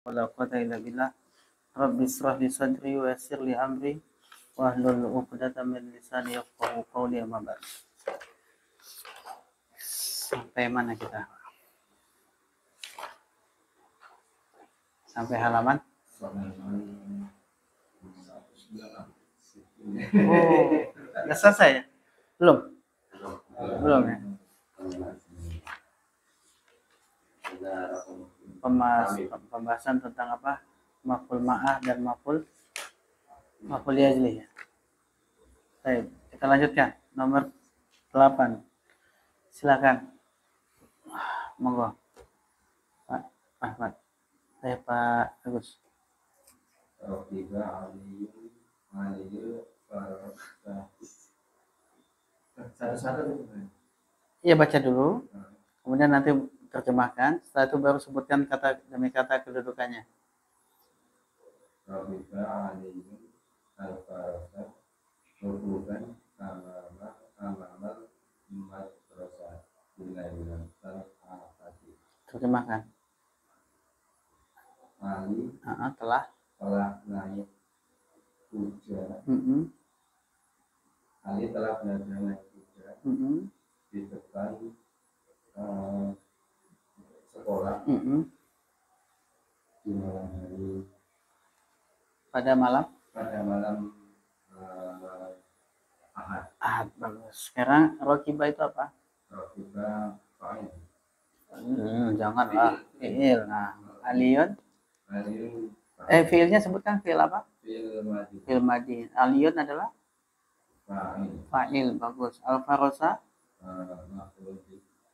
wala quwwata illa billah. Rabbi israh li sadri wa yassir li amri wahlul 'uqdatam min lisani yafqahu qawli. Amma ba'd. Sampai mana kita? Sampai halaman? Oh, udah selesai ya? Belum? Belum ya? Pembahasan tentang apa? Maf'ul ma'ah dan maf'ul yajli ya. Baik, kita lanjutkan. Nomor 8. Silakan. Monggo. Pak Ahmad. Pak Agus. Iya, baca dulu. Kemudian nanti terjemahkan. Setelah itu baru sebutkan kata demi kata kedudukannya. Terjemahkan. Telah naik kuda. Ali telah belajar naik kuda di depan sekolah di malam hari. Pada malam Ahad. Bagus. Sekarang rokiba itu apa? Rokiba fa'il. Janganlah fi'il. Nah, aliyun. Fi'ilnya sebutkan fi'il apa? Fi'il madhi. Aliyun adalah fa'il. Bagus. Al-farosa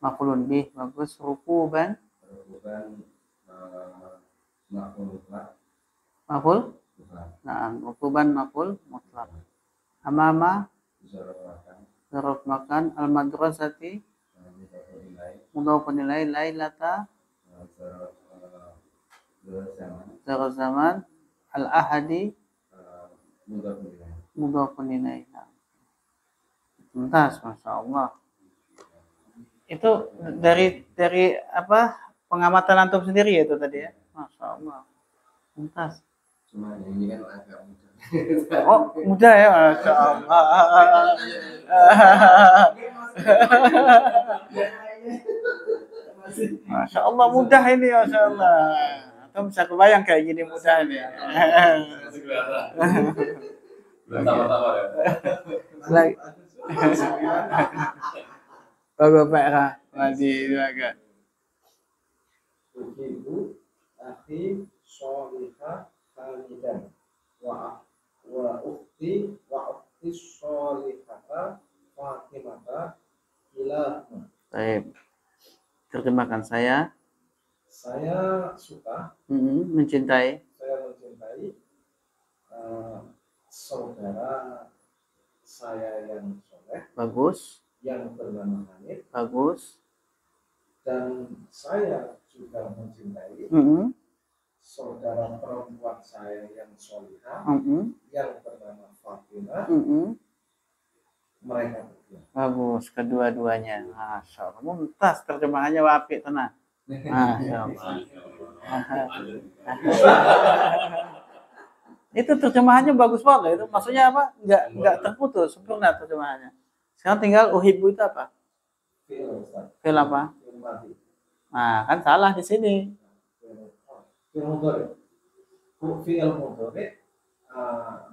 maf'ulun bih. Bagus. Rukuban maf'ul. Nah, rukuban maf'ul mutlaq. Amama zarf makan. Al-madrasati mudhafun ilaih. Lailata zarf zaman. Al-ahadi mudhafun ilaih. Tuntas, Masya Allah. Itu dari apa, pengamatan antum sendiri ya itu tadi ya? Masya Allah. Tuntas. Cuma ini kan agak mudah. Oh, mudah ya, Masya Allah. Masya Allah, mudah ini, Masya Allah. Antum bisa kebayang kayak gini mudah ini. Bapak Madi juga. Ujibu akhi sholihah hamidan wa ukhti sholihah fatimata ilahum. Baik. Terjemahkan saya suka mencintai saudara saya yang soleh. Bagus. Yang bernama Hamid. Bagus. Dan saya juga mencintai saudara perempuan saya yang solihah yang bernama Fatimah. Mereka berdua. Bagus, kedua-duanya. Masya Allah. Muntas, terjemahannya wapi, tenang. Masya Allah. Itu terjemahannya bagus banget. Itu maksudnya apa? Enggak terputus, sempurna terjemahannya. Sekarang tinggal uhibbu itu apa? Fi'il apa? Nah, kan salah di sini. Fi'il mudhari.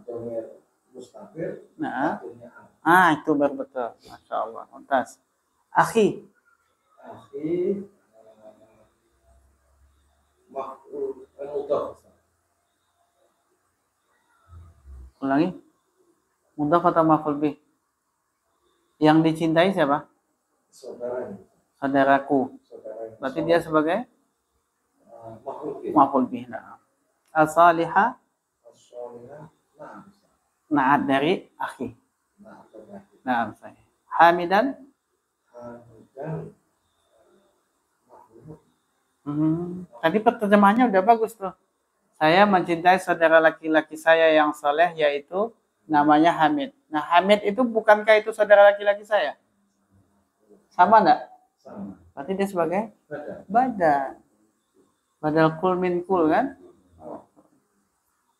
Dhamir mustaqir. Nah. Itu baru betul. Masya Allah. Muntas. Akhi. Ulangi. Mudhaf atau maf'ul bih? Yang dicintai siapa? Saudaraku. Berarti dia sebagai maf'ul bih. As-salihah na'at dari akhi. Nah, saya. Hamidan. Tadi terjemahannya udah bagus tuh. Saya mencintai saudara laki-laki saya yang soleh, yaitu namanya Hamid. Nah, Hamid itu bukankah itu saudara laki-laki saya? Sama enggak? Sama. Berarti dia sebagai badal. Badal kul min kul kan?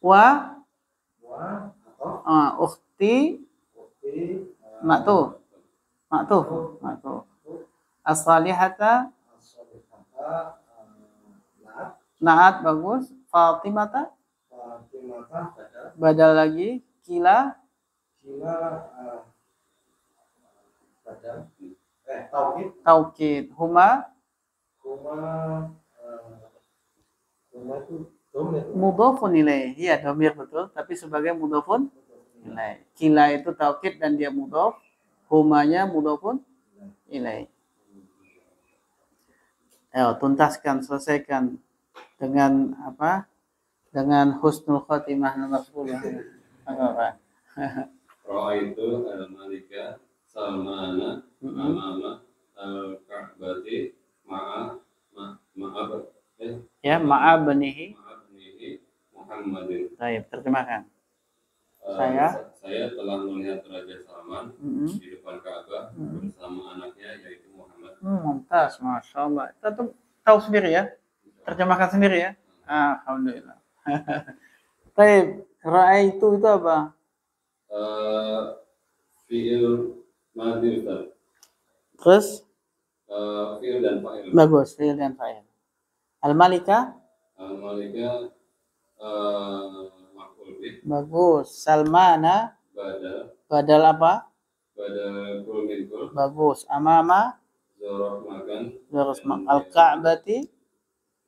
wa atau ukhti ukti ma'tuf ma'tuf ma'tuf as-salihata as-salihata na'at bagus Fatimata Fatimata badal lagi kila kila badal taukid taukid huma itu domir mudhafun ilaih. Iya, domir betul, tapi sebagai mudhafun ilaih. Kila itu taukid dan dia mudhaf, humanya mudhafun ilaih. Ayo, tuntaskan, selesaikan dengan apa? Dengan husnul khotimah nomor 10. Apa? Ra'aitu al-malika Salmana amama al-Ka'bati Ma'abnihi Muhammadin. Baik, terjemahkan. Saya telah melihat Raja Salman di depan Ka'bah bersama anaknya yaitu Muhammad. Mumtaz, Masya Allah. Kita tahu sendiri ya? Terjemahkan sendiri ya? Alhamdulillah. Baik, ra'aitu itu apa? Fi'il madhi Ustaz. Terus? Fi'il dan fa'il. Bagus, fi'il dan fa'il. Al-Malika? Al-Malika maf'ul bih. Bagus. Salmana? Badal apa? Badal kul min kul. Bagus. Amama? Zorof makan. Al-Ka'bati?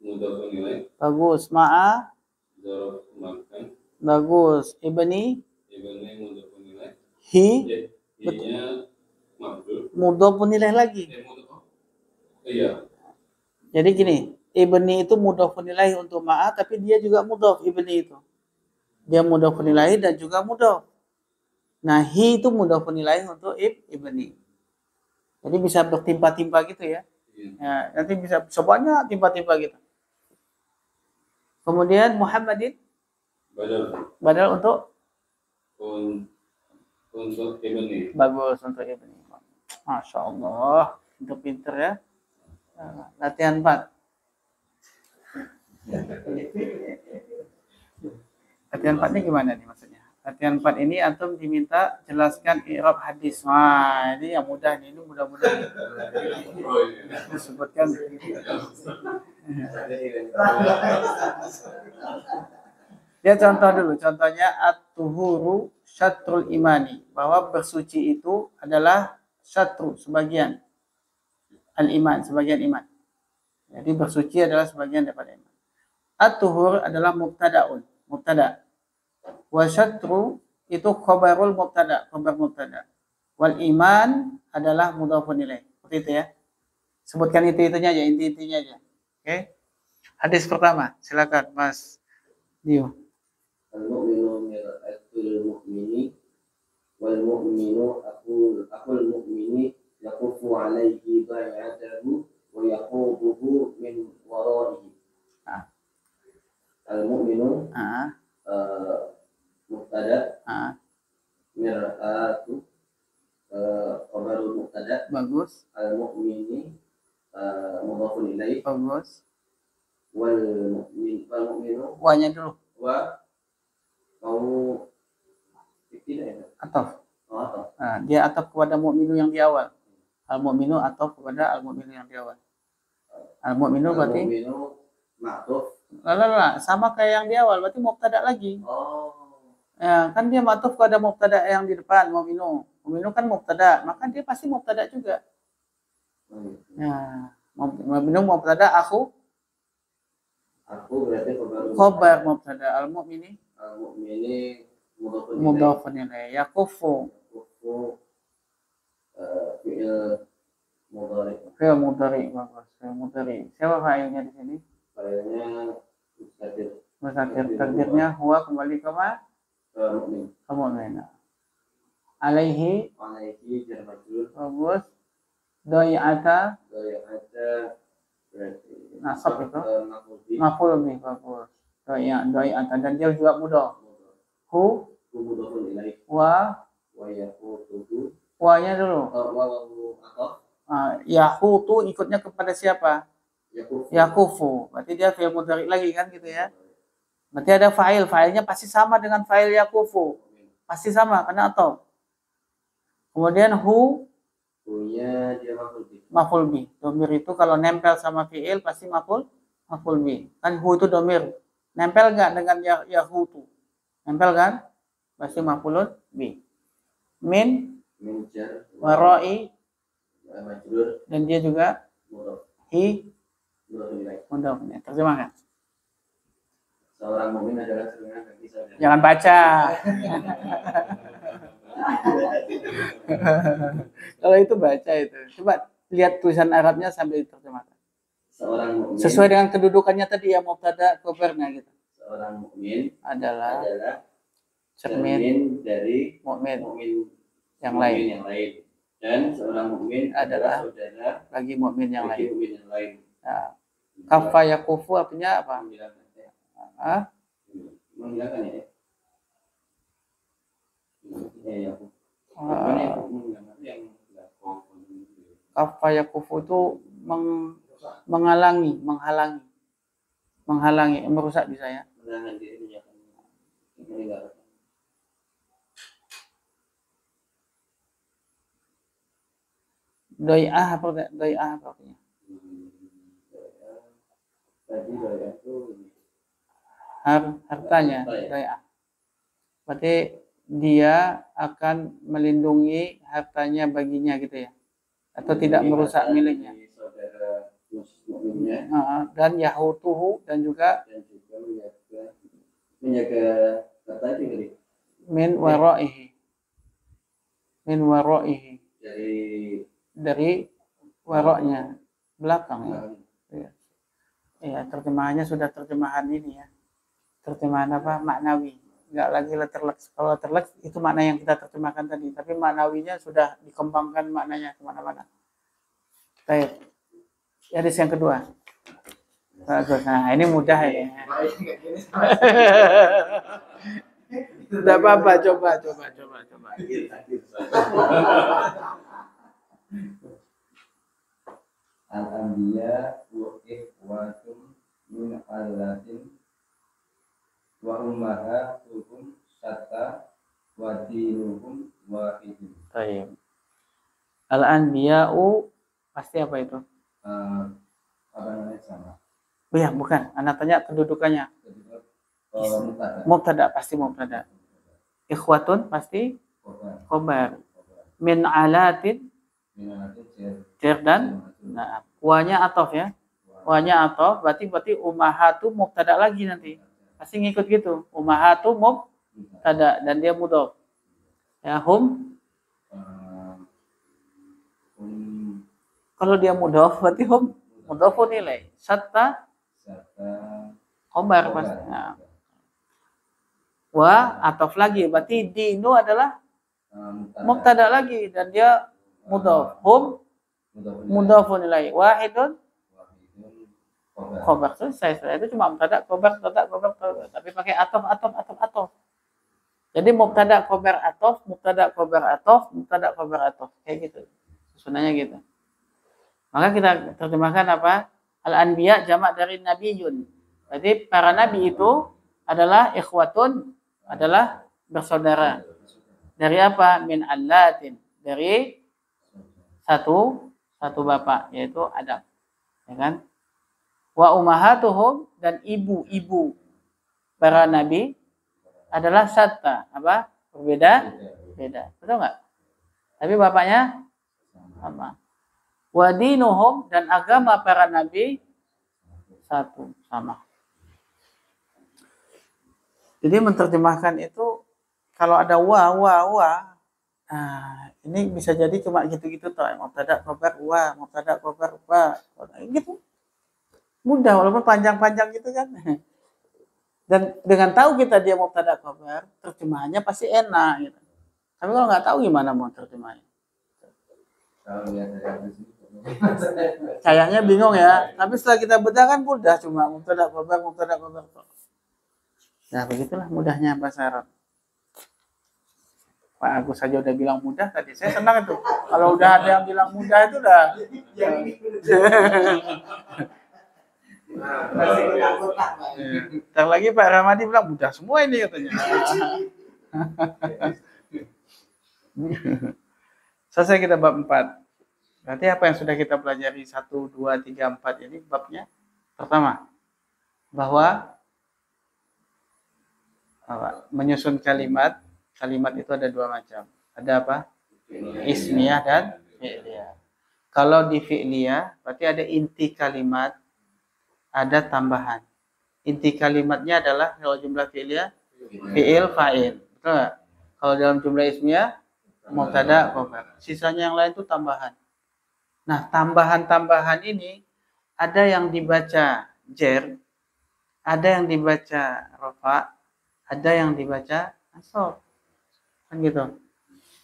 Mudhafun ilaih. Bagus. Ma'a? Zorof makan. Bagus. Ibni mudhafun ilaih. Hi-nya maf'ul. mudhafun ilaih lagi. Iya. Jadi gini, ibni itu mudhafun ilaih untuk ma'a, tapi dia juga mudhaf ibni itu. Dia mudhafun ilaih dan juga mudhaf. Nah, hi itu mudhafun ilaih untuk ibni. Jadi bisa bertimpa-timpa gitu ya. Ya, nanti bisa sebanyak timpa-timpa gitu. Kemudian Muhammadin badal untuk ibni. Bagus untuk ibni. Masya Allah, pinter-pinter ya. Latihan 4. Latihan 4 ini gimana nih maksudnya? Latihan 4 ini antum diminta jelaskan i'rab hadis. Wah, ini yang mudah nih, ini mudah-mudah. Disebutkan. Ya contoh dulu, contohnya at-tuhuru syatrul imani, bahwa bersuci itu adalah syatru, sebagian al-iman, sebagian iman. Jadi bersuci adalah sebagian daripada iman. At-tuhur adalah mubtada. Wa syatru itu khabarul mubtada, khabar mubtada. Wal iman adalah mudhafun ilaih. Seperti itu ya. Sebutkan itu-itunya aja, inti-intinya aja. Oke. Hadis pertama, silakan Mas Dio. Al-mu'minu mir'atul mu'mini wal mu'minu aqul mu'mini yaqufu alaihi bai'atahu wa yaqubuhu min waraihi. Al-mu'minu mubtada mir'atu khabarul mubtada. Bagus. Al-mu'mini mudhafun ilaih. Bagus. Wal mu'minu Wanya dulu. Wa mau tidak ya? Ataf. Ataf. Nah, dia ataf kepada mukminu yang di awal. Al-mu'minu ataf kepada al-mu'minu yang di awal. Al-mu'minu berarti Al-mu'minu ma'tuf. Sama kayak yang di awal, berarti mubtada lagi. Ya, kan dia ma'tuf kepada mubtada yang di depan, mu'minu. Mu'minu kan mubtada, maka dia pasti mubtada juga. Ya, mu'minu mubtada aku berarti khabar mubtada, al-mu'mini al-mu'mini mudhafun ilaih. Yaqufu fi'il mudhari. Bagus, fi'il mudhari. Siapa fa'ilnya di sini? Fa'ilnya mustatir. Takdirnya huwa kembali ke mu'min. Alaihi jar majrur. bagus. Doy'ata berarti nasab itu maf'ul bih. Bagus. Doy'ata dan dia juga mudhaf. Hu mudhafun ilaih. wa Yaqutuhu. wanya dulu. Yahutu ikutnya kepada siapa? Yakufu. Berarti dia fi'il mudhari lagi kan gitu ya. Berarti ada fa'il, fa'ilnya pasti sama dengan fa'il yakufu. Pasti sama karena atau. Kemudian Punya dia maf'ul bih. maf'ul bih. Domir itu kalau nempel sama fi'il pasti maf'ul bih. Kan hu itu domir. Nempel nggak dengan yahutu? Nempel kan? Pasti maf'ulun bih. Min Min jar warai, majrur dan dia juga mudhaf. hi Mudhaf ilaih. mudhaf. Terjemahkan. Seorang mukmin adalah cerminan bagi saudara. Jangan baca. Kalau itu baca itu. Coba lihat tulisan Arabnya sambil diterjemahkan. Seorang mukmin Sesuai dengan kedudukannya tadi ya, mubtada khobarnya gitu. seorang mukmin Adalah adalah cermin cermin dari mukmin mukmin yang mukmin lain yang lain. Dan seorang mukmin Adalah saudara bagi mukmin yang bagi lain. mukmin yang lain. Nah, kafa yakufu artinya apa? Menghilangkan ya. Ah, Menghilangkan ya. Ya. Menghilangkan yang kafa yakufu itu menghalangi, merusak bisa ya. menahan dirinya meninggalkan. Doi'ah apa artinya? Tadi saya itu Hartanya, doi'ah. Berarti dia akan melindungi hartanya baginya gitu ya. Atau tidak merusak miliknya. Saudara mukminnya Dan yahutuhu dan juga dan juga menjaga kata itu tadi min waraihi dari waroknya belakang ya. Ya, terjemahannya sudah terjemahan ini ya. Terjemahan apa? Maknawi. Enggak lagi letterlex. Kalau letterlex itu makna yang kita terjemahkan tadi, tapi maknawinya sudah dikembangkan maknanya kemana-mana. Baik. Hadis yang kedua. Bagus. Nah, ini mudah ya. Tidak apa-apa, coba. Al-anbiya wa ikhwatum min allatin wa ummahatuhum syatta wa dinuhum wahidun. Baik. Al-anbiya'u pasti apa itu? Apa namanya sama? Oh ya, bukan. Anak tanya kedudukannya. Mubtada pasti mubtada. Ikhwatun pasti khobar. Min alatin jar dan nah, wanya atof ya. Wanya atof berarti ummahatu mubtada lagi nanti. Pasti ngikut gitu. Ummahatu mubtada dan dia mudhof. Ya, kalau dia mudhof berarti mudhofun nilai. Satta khobar pasti. Nah. Wa atof lagi berarti dinu adalah mubtada lagi dan dia mudhaf. Mudhafun ilaih. Wahidun khobar. Selesai. Itu cuma mubtada khobar. Tapi pakai atof. Jadi mubtada khobar atof. Kayak gitu. Sebenarnya gitu. Maka kita terjemahkan apa? Al-anbiya jamak dari nabiyun. Jadi para nabi itu adalah ikhwatun, adalah bersaudara. Dari apa? Min allatin. Dari satu bapak, yaitu Adam. Ya kan? Wa ummahatuhum dan ibu-ibu para nabi adalah syatta. Apa? Berbeda. Betul nggak? Tapi bapaknya sama. Wa dinuhum dan agama para nabi satu, sama. Jadi menerjemahkan itu kalau ada wa. Nah, ini bisa jadi cuma gitu-gitu toh. Mubtada khobar wa. Gitu. Mudah walaupun panjang-panjang gitu kan. Dan dengan tahu kita dia mubtada khobar, terjemahannya pasti enak gitu. Tapi kalau nggak tahu gimana mau terjemahnya? Kayaknya bingung ya. Tapi setelah kita bedah kan mudah, cuma mubtada khobar. Nah, begitulah mudahnya bahasa Arab. Pak Agus saja udah bilang mudah tadi. Saya senang itu. Kalau udah ada yang bilang mudah itu udah. Masih kotak-kotak, Pak. Ntar lagi Pak Ramadi bilang mudah semua ini katanya. Selesai kita bab 4. Berarti apa yang sudah kita pelajari 1, 2, 3, 4 ini babnya? Pertama, bahwa menyusun kalimat. Kalimat itu ada dua macam. Ada apa? Ismiyah dan fi'liyah. Kalau di fi'liyah, berarti ada inti kalimat, ada tambahan. Inti kalimatnya adalah kalau jumlah fi'liyah, fi'il, fa'il. Betul nggak? Kalau dalam jumlah ismiyah, mubtada, khobar. Sisanya yang lain itu tambahan. Nah, tambahan-tambahan ini ada yang dibaca jer, ada yang dibaca rofa, ada yang dibaca nasab. Kan gitu.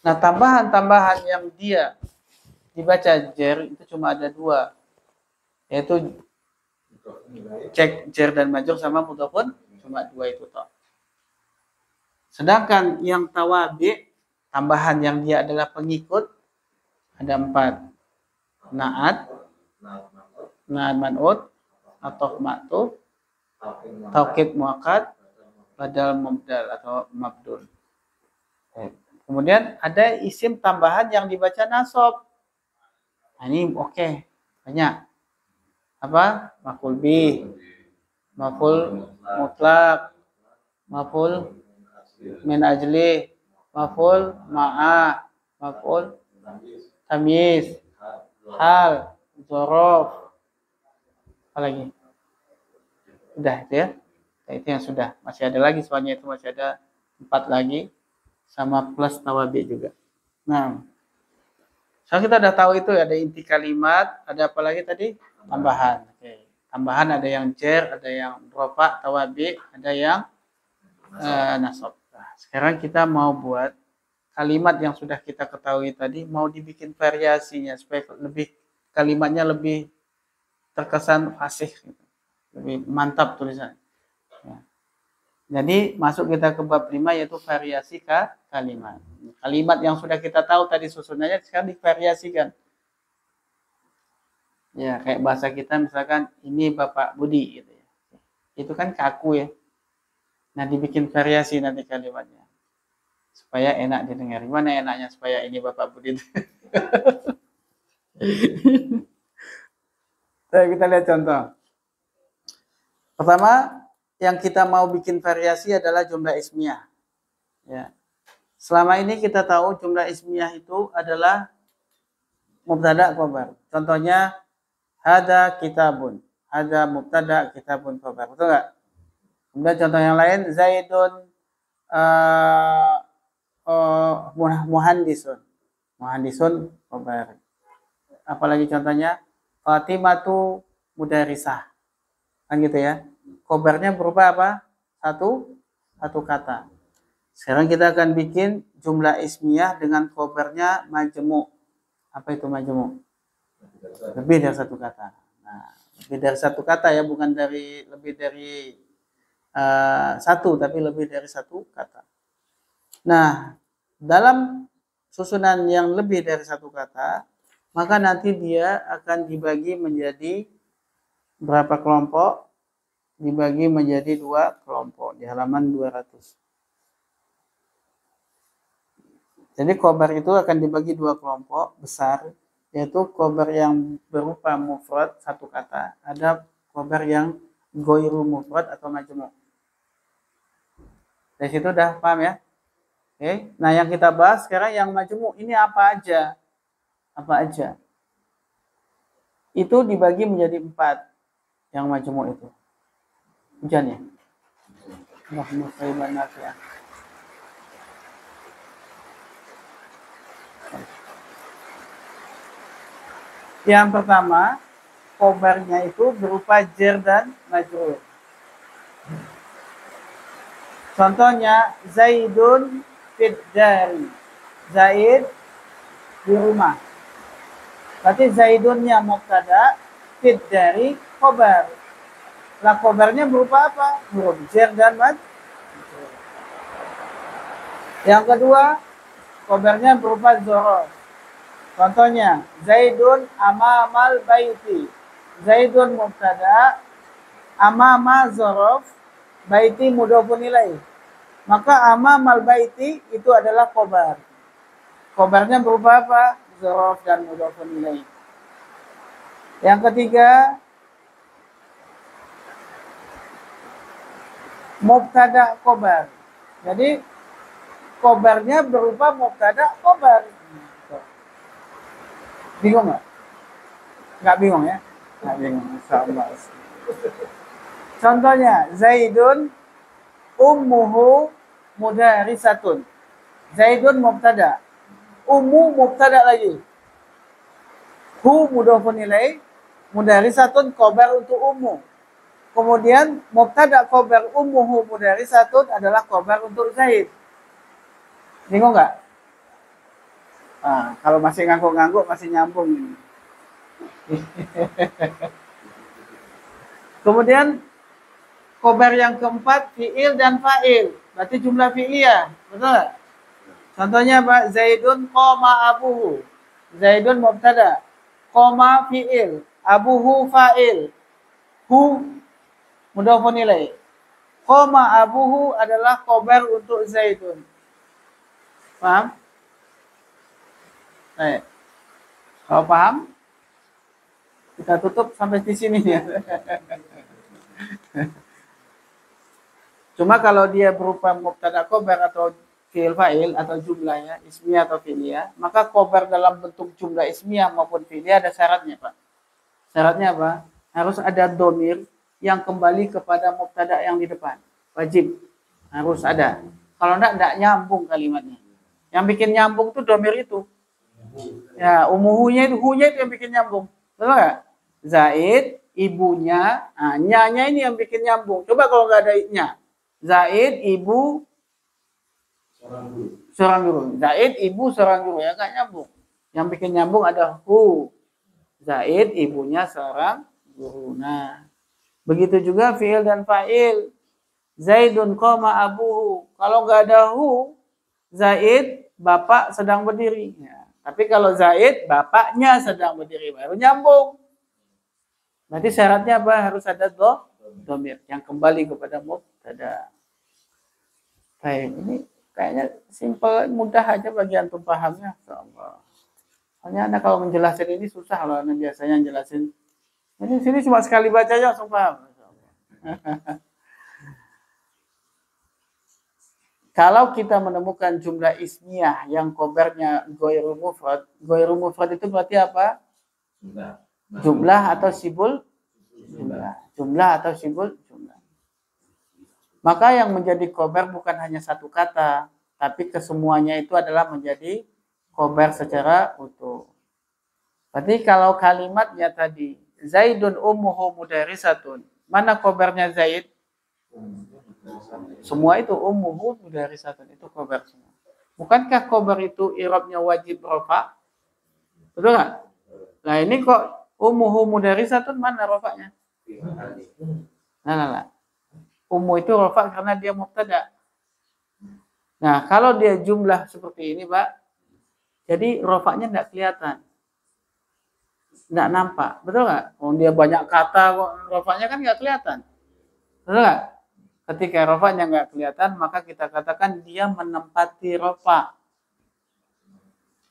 Nah, tambahan-tambahan yang dia dibaca jer itu cuma ada dua, yaitu cek jer dan majrur sama mudhafun, cuma dua itu toh. Sedangkan yang tawabi, tambahan yang dia adalah pengikut, ada 4. Naat, naat man'ut, atau maktub, taukid muakkad, badal mubdal atau mabdul. Kemudian ada isim tambahan yang dibaca nasab. Nah, ini oke, banyak. Apa? Maf'ul bih, maf'ul mutlak, maf'ul min ajli, maf'ul ma'ah, maf'ul tamyiz, hal, dzaraf. Apa lagi? Udah itu ya. Nah, itu yang sudah. Masih ada lagi soalnya itu masih ada 4 lagi sama plus tawabi juga. Nah, sekarang kita udah tahu itu ada inti kalimat, ada apa lagi tadi? Tambahan. Oke. Tambahan ada yang jer, ada yang rofa, tawabi, ada yang nasab. Nah, sekarang kita mau buat kalimat yang sudah kita ketahui tadi, mau dibikin variasinya supaya lebih kalimatnya lebih terkesan fasih, gitu. Lebih mantap tulisan. Ya. Jadi masuk kita ke bab 5 yaitu variasi kalimat. Kalimat yang sudah kita tahu tadi susunannya sekarang divariasikan. Ya, kayak bahasa kita misalkan ini Bapak Budi gitu ya. Itu kan kaku ya. Nah, dibikin variasi nanti kalimatnya. Supaya enak didengar. Gimana enaknya supaya ini Bapak Budi? Nah, kita lihat contoh. Pertama, yang kita mau bikin variasi adalah jumlah ismiyah. Ya. Selama ini kita tahu jumlah ismiyah itu adalah mubtada khobar. Contohnya hada kitabun, hada mubtada kitabun khobar. Betul nggak? Kemudian contoh yang lain Zaidun muhandisun, muhandisun khobar. Apalagi contohnya Fatimatu mudarisah. Kan gitu ya. Khobarnya berupa apa? Satu kata. Sekarang kita akan bikin jumlah ismiyah dengan khobarnya majmu'. Apa itu majmu'? Lebih dari satu kata. Nah, lebih dari satu kata ya, bukan dari lebih dari satu, tapi lebih dari satu kata. Nah, dalam susunan yang lebih dari satu kata, maka nanti dia akan dibagi menjadi berapa kelompok? Dibagi menjadi 2 kelompok di halaman 200. Jadi khobar itu akan dibagi 2 kelompok besar, yaitu khobar yang berupa mufrad satu kata, ada khobar yang ghairu mufrad atau majmu'. Dari situ udah paham ya? Oke. Nah, yang kita bahas sekarang yang majmu' ini apa aja? Apa aja? Itu dibagi menjadi 4 yang majmu' itu. Hujan ya? Allahumma shalli ala nafi'ah. Yang pertama, khobarnya itu berupa jer dan majrur. Contohnya Zaidun fid dari. Zaid di rumah. Berarti Zaidunnya mubtada, fid dari khobar. Lah khobarnya berupa apa? Huruf jer dan majrur. Yang kedua, khobarnya berupa dzaraf. Contohnya Zaidun amamal baiti. Zaidun mubtada, amama zorof, baiti mudhofun ilaih. Maka amamal baiti itu adalah khobar. Khobarnya berupa apa? Zorof dan mudhofun ilaih. Yang ketiga, mubtada khobar. Jadi khobarnya berupa mubtada khobar. Bingung nggak? Nggak bingung ya? Nggak bingung. Sama. Contohnya, Zaidun ummuhu mudarisatun. Zaidun mubtada. Ummu mubtada lagi. Hu mudhofun ilaih. Mudarisatun khobar untuk ummu. Kemudian mubtada khobar ummuhu mudarisatun adalah khobar untuk Zaid. Bingung nggak? Kalau masih ngangguk-ngangguk masih nyambung ini. Kemudian khobar yang keempat fi'il dan fa'il. Berarti jumlah fi'liyah, betul nggak? Contohnya Pak, Zaidun qoma abuhu. Zaidun mubtada, qoma fi'il, abuhu fa'il. Hu mudhofun ilaih. Qoma abuhu adalah khobar untuk Zaidun. Paham? Baik. Kalau paham, kita tutup sampai di sini ya. Cuma kalau dia berupa mubtada khobar atau fi'il fa'il atau jumlahnya ismiyah atau fi'liyah, maka khobar dalam bentuk jumlah ismiyah maupun fi'liyah ada syaratnya, Pak. Syaratnya apa? Harus ada domir yang kembali kepada mubtada yang di depan. Wajib. Harus ada. Kalau enggak nyambung kalimatnya. Yang bikin nyambung tuh domir itu. Ya, umuhunya itu, hunya itu yang bikin nyambung. Betul nggak? Zaid, ibunya, nyanya ini yang bikin nyambung. Coba kalau nggak ada nya. Zaid, ibu, seorang guru. Zaid, ibu, seorang guru. Ya nggak nyambung. Yang bikin nyambung ada hu. Zaid, ibunya seorang guru. Nah, begitu juga fi'il dan fa'il. Zaidun qoma abuhu. Kalau nggak ada hu, Zaid, bapak sedang berdiri. Ya. Tapi kalau Zaid, bapaknya sedang berdiri. Baru nyambung. Berarti syaratnya apa? Harus ada domir yang kembali kepada mubtada. Baik, ini kayaknya simpel, mudah aja bagi antum pahamnya. Soalnya Anda kalau menjelaskan ini susah loh. Anda biasanya jelasin. Ini sini cuma sekali baca aja langsung paham. Kalau kita menemukan jumlah ismiyah yang khobarnya ghairu mufrad itu berarti apa? Jumlah atau sibul jumlah. Jumlah atau sibul jumlah. Maka yang menjadi khobar bukan hanya satu kata, tapi kesemuanya itu adalah menjadi khobar secara utuh. Berarti kalau kalimatnya tadi Zaidun ummuhu mudarisatun, mana khobarnya Zaid? Semua itu ummuhu mudarisatun, itu khobar semua. Bukankah khobar itu i'rabnya wajib rafa? Betul nggak? Nah ini kok ummuhu mudarisatun, mana rafanya? Nah. Ummu itu rafa karena dia mubtada. Nah kalau dia jumlah seperti ini Pak, jadi rafanya nggak kelihatan. Nggak nampak, betul nggak? Oh, dia banyak kata kok, rafanya kan nggak kelihatan. Betul nggak? Ketika rafanya nggak kelihatan, maka kita katakan dia menempati rafa.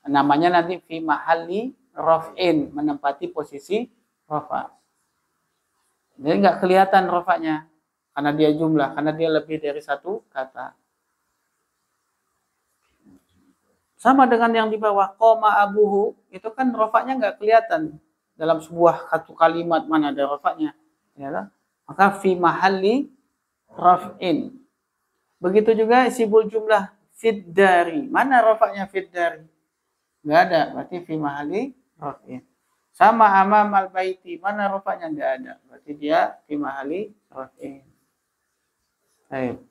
Namanya nanti fi mahalli raf'in, menempati posisi rafa. Jadi nggak kelihatan rafanya karena dia jumlah, karena dia lebih dari satu kata. Sama dengan yang di bawah, qoma abuhu, itu kan rafanya nggak kelihatan dalam sebuah satu kalimat mana ada rafanya. Ya, maka fi mahalli raf'in. Begitu juga sibul jumlah fid dari. Mana rafa'nya fid dari? Enggak ada, berarti fi mahalli raf'in. Sama amamal baiti, mana rafa'nya? Enggak ada, berarti dia fi mahalli raf'in. Baik.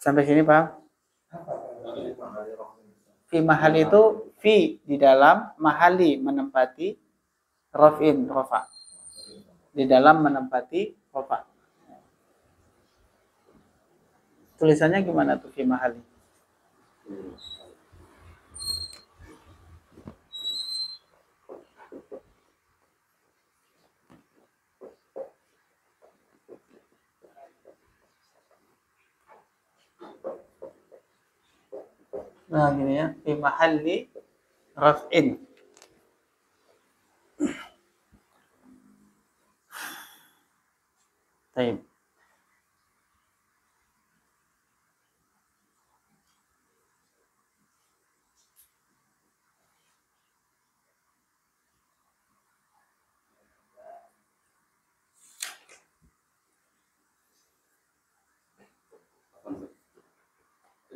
Sampai sini Pak? Fi mahalli itu fi di dalam, mahalli menempati, raf'in rafa. Di dalam menempati rafa. Tulisannya gimana tuh fi mahalli? Nah, gini ya, fi mahalli raf'in. Baik.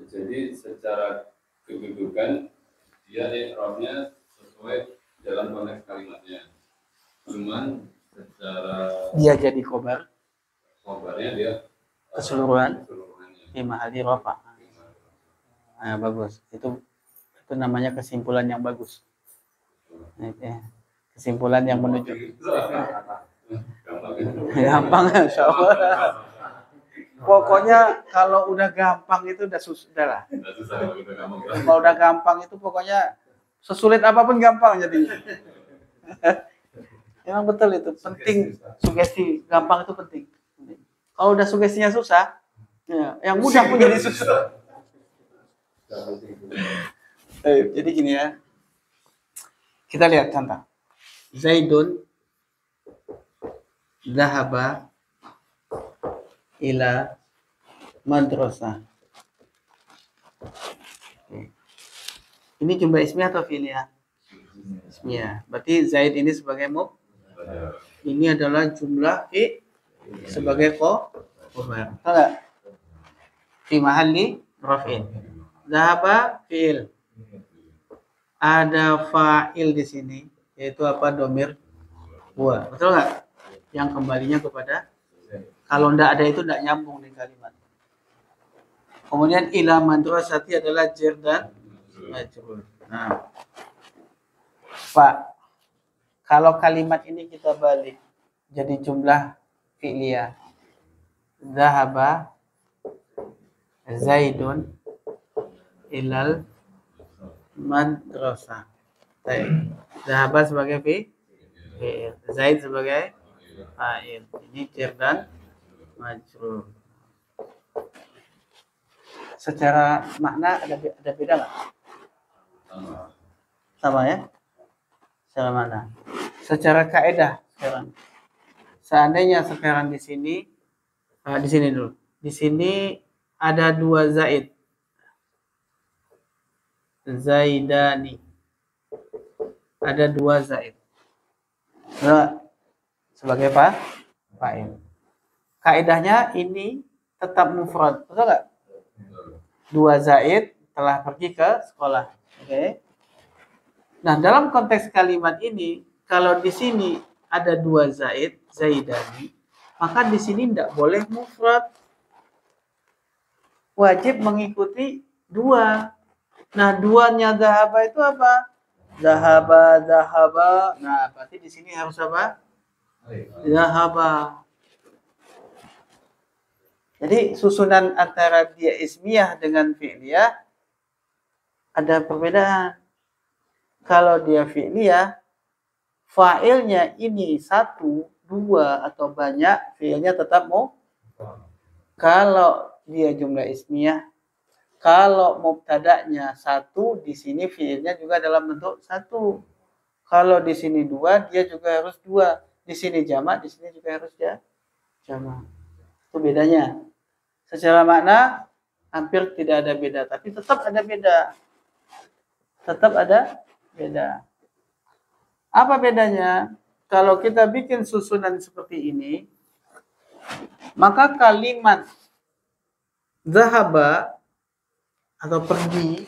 Jadi secara kedudukan dia i'rabnya sesuai jalan konteks kalimatnya. Cuman secara Dia jadi khobar kabarnya dia keseluruhannya keseluruhannya. fi mahalli rafa'. Nah, bagus. Itu namanya kesimpulan yang bagus. Nah, itu ya. Kesimpulan yang menuju gampang, insya Allah. Pokoknya kalau udah gampang itu udah sudah lah. Kalau udah gampang itu pokoknya sesulit apapun gampang jadi. Emang betul itu penting, sugesti gampang itu penting. Kalau udah sugestinya susah, ya, yang mudah pun jadi susah. Jadi gini ya, kita lihat contoh. Zaidun dhahaba ila madrasah. Ini jumlah ismiyah atau fi'liyah? Ismiyah. Berarti Zaid ini sebagai mubtada. Ini adalah jumlah sebagai khobar. Tahu enggak? Fi mahalli raf'in. Dhahaba fi'il. Ada fa'il di sini, yaitu apa? Domir huwa. Betul enggak? Yang kembalinya kepada, kalau enggak ada itu enggak nyambung di kalimat. Kemudian ila madrasati adalah jar dan majrur. Nah, Pak, kalau kalimat ini kita balik jadi jumlah fi'liyah. Zahaba Zaidun ilal madrasah. Baik. Zahaba sebagai fi'il, Zaid sebagai fa'il. Ini jar dan majrur. Secara makna ada beda nggak? Sama ya? Secara makna. Secara kaidah sekarang. Seandainya sekarang di sini dulu. Di sini ada dua Zaid. Zaidani. Ada dua Zaid. Sebagai fa'il. Kaidahnya ini tetap mufrad. Betul nggak? Dua Zaid telah pergi ke sekolah. Oke. Nah, dalam konteks kalimat ini, kalau di sini ada dua Zaid, Zaidani, maka di sini tidak boleh mufrad. Wajib mengikuti dua. Nah, duanya zahaba itu apa? Zahaba. Nah, berarti di sini harus apa? Zahaba. Jadi susunan antara dia ismiyah dengan fi'liyah ada perbedaan. Kalau dia fi'liyah, fa'ilnya ini satu, dua atau banyak, fi'ilnya tetap Kalau dia jumlah ismiyah, kalau mubtada'nya satu, di sini fi'ilnya juga dalam bentuk satu. Kalau di sini dua, dia juga harus dua. Di sini jamak, di sini juga harus jamak. Itu bedanya. Secara makna hampir tidak ada beda, tapi tetap ada beda. Tetap ada beda. Apa bedanya? Kalau kita bikin susunan seperti ini, maka kalimat zahaba atau pergi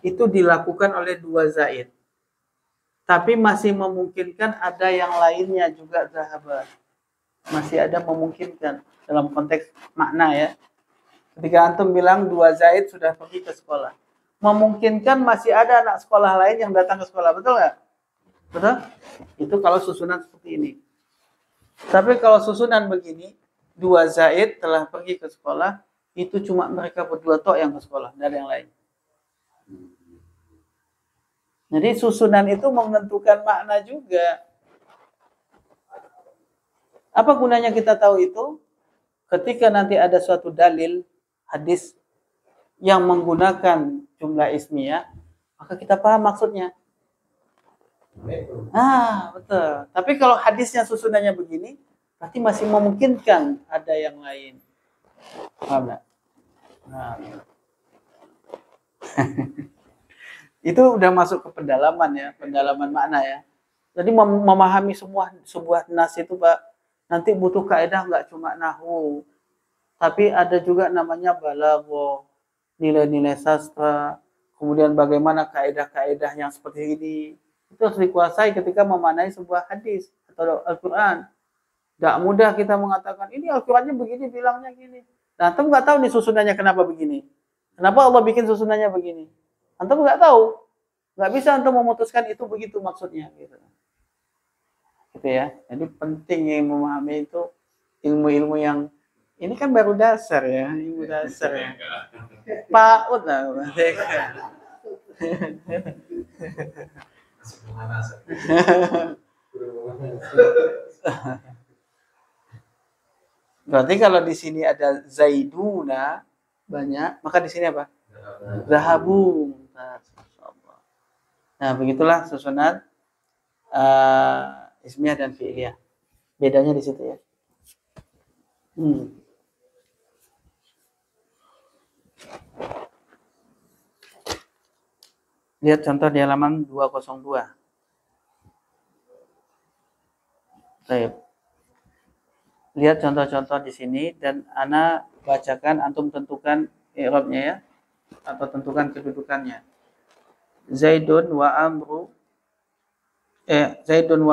itu dilakukan oleh dua zaid. Tapi masih memungkinkan ada yang lainnya juga zahaba. Masih ada memungkinkan dalam konteks makna ya. Ketika antum bilang dua Zaid sudah pergi ke sekolah, memungkinkan masih ada anak sekolah lain yang datang ke sekolah, betul nggak? Betul? Itu kalau susunan seperti ini. Tapi kalau susunan begini, dua Zaid telah pergi ke sekolah, itu cuma mereka berdua tok yang ke sekolah, tidak ada yang lain. Jadi susunan itu menentukan makna juga. Apa gunanya kita tahu itu? Ketika nanti ada suatu dalil hadis yang menggunakan jumlah ismiyah, maka kita paham maksudnya. Nah, betul. Tapi kalau hadisnya susunannya begini, berarti masih memungkinkan ada yang lain. Paham nggak? Nah. Itu udah masuk ke pendalaman ya, pendalaman makna ya. Jadi memahami sebuah nas itu, Pak, nanti butuh kaidah nggak cuma nahwu, tapi ada juga namanya balaghah, nilai-nilai sastra, kemudian bagaimana kaidah-kaidah yang seperti ini. Itu harus dikuasai ketika memaknai sebuah hadis atau Al-Quran. Nggak mudah kita mengatakan, ini Al-Qurannya begini, bilangnya gini. Nah, antum nggak tahu nih susunannya kenapa begini. Kenapa Allah bikin susunannya begini? Antum nggak tahu. Nggak bisa antum memutuskan itu begitu maksudnya. Gitu ya. Jadi penting yang memahami itu ilmu-ilmu yang ini kan baru dasar ya, ilmu dasar ya. PAUD lah. Berarti kalau di sini ada zaiduna banyak, maka di sini apa? Zahabu. Nah, begitulah susunan ismiyah dan fi'liyah. Bedanya di situ ya. Lihat contoh di halaman 202. Baik. Lihat contoh-contoh di sini dan ana bacakan, antum tentukan i'rabnya ya, atau tentukan kedudukannya. Zaidun wa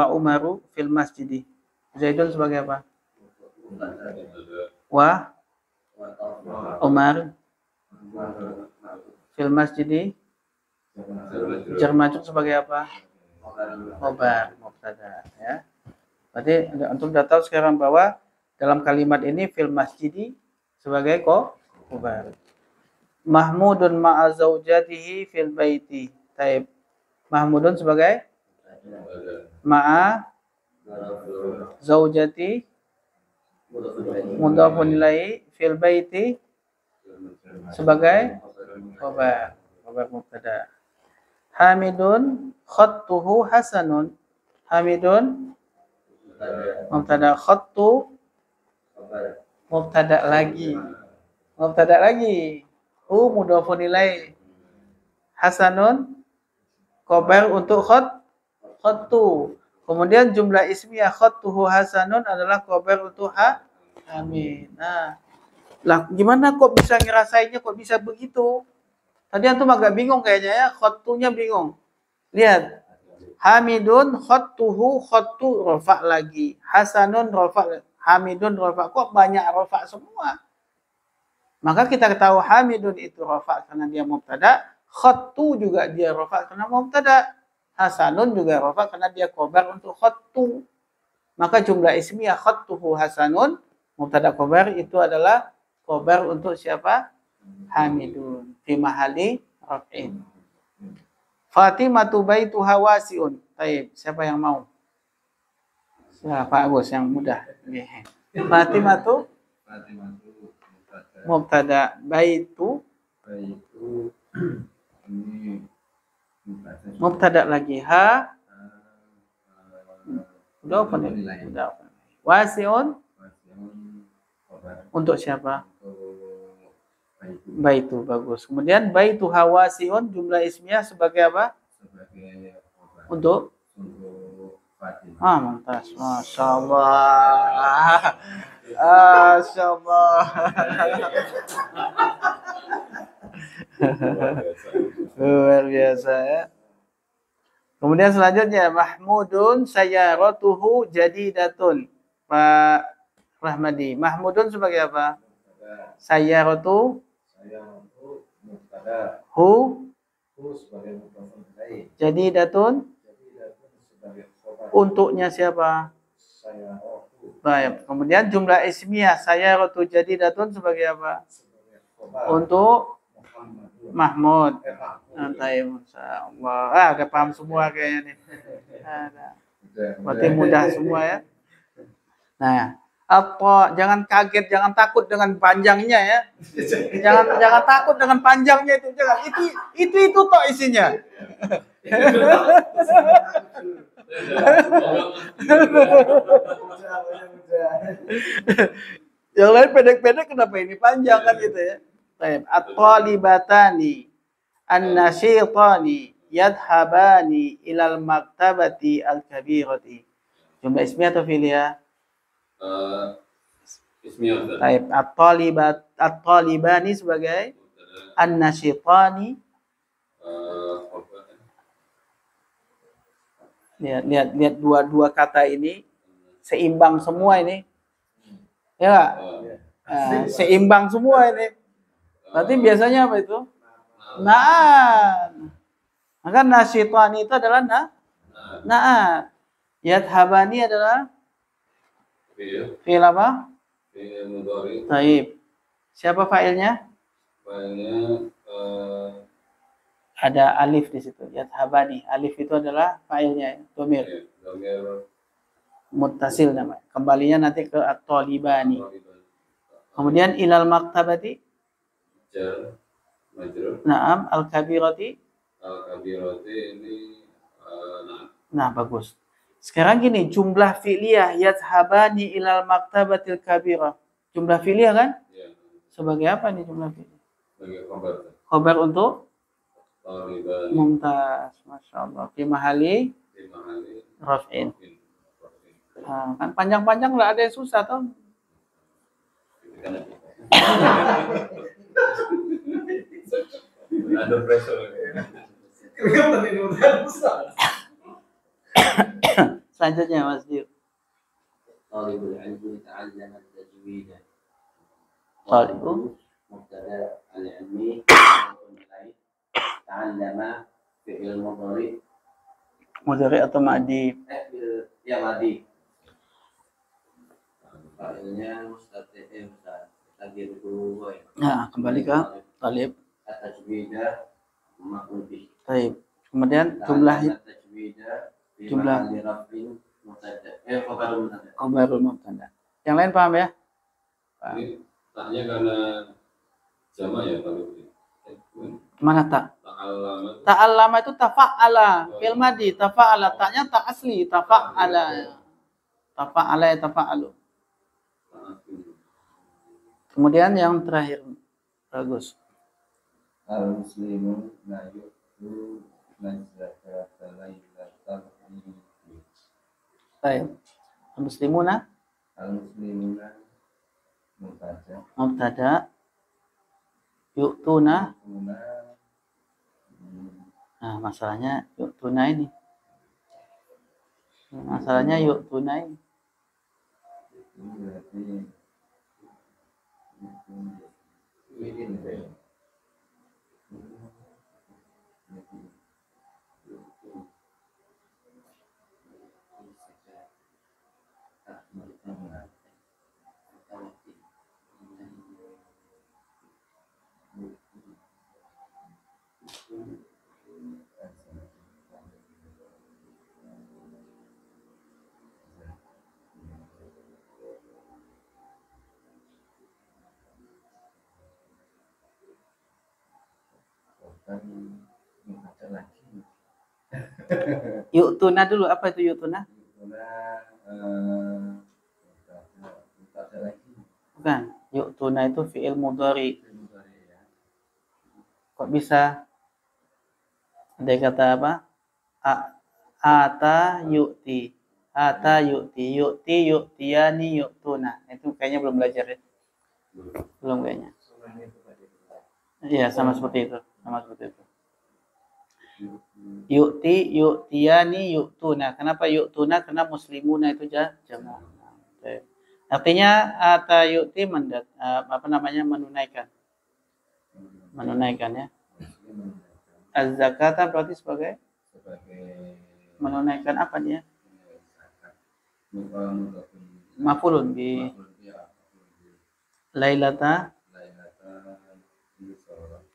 Umaru fil masjidi. Zaidun sebagai apa? Wa Umar fil masjidi. Jar majrur sebagai apa? Khobar, mubtada ya. Berarti antum sudah tahu sekarang bahwa dalam kalimat ini fil masjidi sebagai khobar. Mahmudun ma'a zaujatihi fil baiti. Taib. Mahmudun sebagai ma'a zaujati mudhafun ilaihi fil baiti sebagai khobar mubtada. Hamidun khattuhu hasanun. Hamidun mubtada, khattu mubtada lagi. Mudhafun ilaihi. Hasanun khobar untuk khattu. Kemudian jumlah ismiyah khattuhu hasanun adalah khobar untuk hamid. Nah, lah gimana kok bisa ngerasainnya kok bisa begitu? Tadi antum agak bingung kayaknya ya, khattunya bingung. Lihat. Hamidun khattuhu, khattu rafa lagi. Hasanun rafa, hamidun rafa. Kok banyak rafa semua? Maka kita tahu hamidun itu rafa karena dia mubtada, khattu juga dia rafa karena mubtada, hasanun juga rafa karena dia khobar untuk khattu. Maka jumlah ismiyah khattuhu hasanun, mubtada khobar itu adalah khobar untuk siapa? Hamidun fi mahali raf'in. Fatimatu baituha wasi'un. Baik, siapa yang mau? Siapa Agus yang mudah? Fatimatu mubtada, baitu ini mubtada lagi, udah apa nih? Udah apa? Wasi'un untuk siapa? Baitu, bagus. Kemudian baitu hawasiun jumlah ismiyah sebagai apa? Sebagai untuk Fatimah. Mantap. Masya Allah. Masya Allah. Luar biasa ya. Kemudian selanjutnya Mahmudun sayyaratuhu jadidatun. Pak Rahmadi. Mahmudun sebagai apa? Sayyaratu mubtada, hu sebagai mudhafun ilaih, jadidatun sebagai khobar, untuknya siapa? sayyaratu. Baik. Kemudian jumlah ismiyah sayyaratu jadidatun sebagai apa? Sebagai khobar, Untuk Muhammadun. Mahmud. Mahmud. Insyaallah. Udah paham semua kayaknya nih. Berarti mudah semua ya. Nah, Jangan kaget, jangan takut dengan panjangnya ya. Jangan takut dengan panjangnya itu. Jangan. Itu tok isinya. Yang lain pendek-pendek, kenapa ini panjang kan gitu ya. At-talibatani an-nasyitani yadhabani ilal maktabati al-kabirati. Jumlah ismiyah atau fi'liyah? Ismiyah. Baik, at-talibani sebagai an-nasyitani. Lihat dua kata ini seimbang semua ini. Ya nggak? Seimbang semua ini. Berarti biasanya apa itu? Na'an. Maka nasyitani itu adalah na'an. Yadhabani adalah fi'il apa? Fi'il mudhari. Baik. Siapa fa'ilnya? Fa'ilnya ada alif di situ. Yadhabani. Alif itu adalah fa'ilnya, dhamir. Dhamir Muttasil namanya. Kembalinya nanti ke at-talibani. Kemudian ilal maktabati. jar majrur. Naam, al-kabirati. Al-kabirati ini Nah, bagus. Sekarang gini, jumlah fi'liyah yadhabani ilal maktabatil kabirah. Jumlah fi'liyah kan? ya, Sebagai apa nih jumlah fi'liyah? sebagai khabar. Khabar untuk Talibani. mumtaz. Masya Allah. Fi mahali Di mahali. raf'in. Nah, kan panjang-panjang nggak ada yang susah toh. Ada pressure. Selanjutnya Mas Dio. Talibul ilmi ta'allama at-tajwid. Talibu. Mubtada al-ilmi ta'allama fi'il mudhari Mudhari atau ma'di. ya madi. Fa'ilnya mustatir tagir dulu ya. Nah, kembali ke talib. At-tajwida maf'ul bih. Baik. Kemudian jumlah jumlah khabarul mubtada. Yang lain paham ya? Ini taknya karena jama ya kalau Mana tak? ta'allama. Ta'allama itu tafa'ala. Fi'il madi tafa'ala. Taknya tak asli tafa'ala. Tafa'ala ya tafa'alu. Kemudian yang terakhir. Bagus. Al-muslimun la yu'tu zakata lailatal Eid. Baik. Muslimuna Al-muslimuna mubtada yu'tuna. Nah, masalahnya yu'tuna ini. Masalahnya yu'tuna ini. Yu'tuna dulu, apa itu yu'tuna? Bukan, yu'tuna itu fi'il mudhari. Kok bisa? Ada kata apa? Ata yu'ti. Ata yu'ti. Yu'ti, yu'tiyani, yu'tuna. Itu kayaknya belum belajar ya? Belum kayaknya. Iya, sama seperti itu. Sama seperti itu. Yu'ti, yu'tiyani, yu'tuna. Kenapa yu'tuna? Karena muslimuna itu jamak. Artinya ata yu'ti menunaikan. Menunaikan ya. Az-zakata berarti sebagai menunaikan apa dia? Maf'ulun bi lailata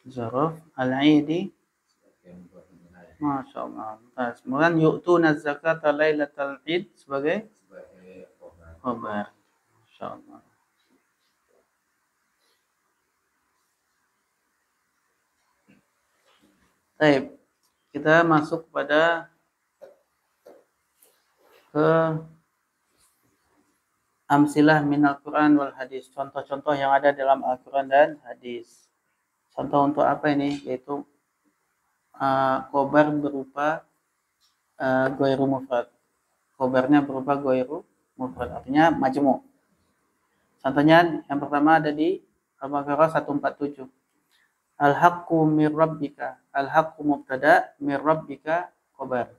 zaraf al-'idi. Masya Allah. Kemudian yu'tuna zakata lailatal id sebagai khabar. Masya Masya Allah. Baik, kita masuk pada ke amsilah minal Quran wal hadis. Contoh-contoh yang ada dalam Al-Quran dan hadis. Contoh untuk apa ini? Yaitu khobar berupa ghairu mufrad. Khobarnya berupa ghairu mufrad, artinya majmu'. Contohnya yang pertama ada di Al-Baqarah 147. Al-haqqu mir rabbika. Al-haqqu mubtada, mir rabbika khobar.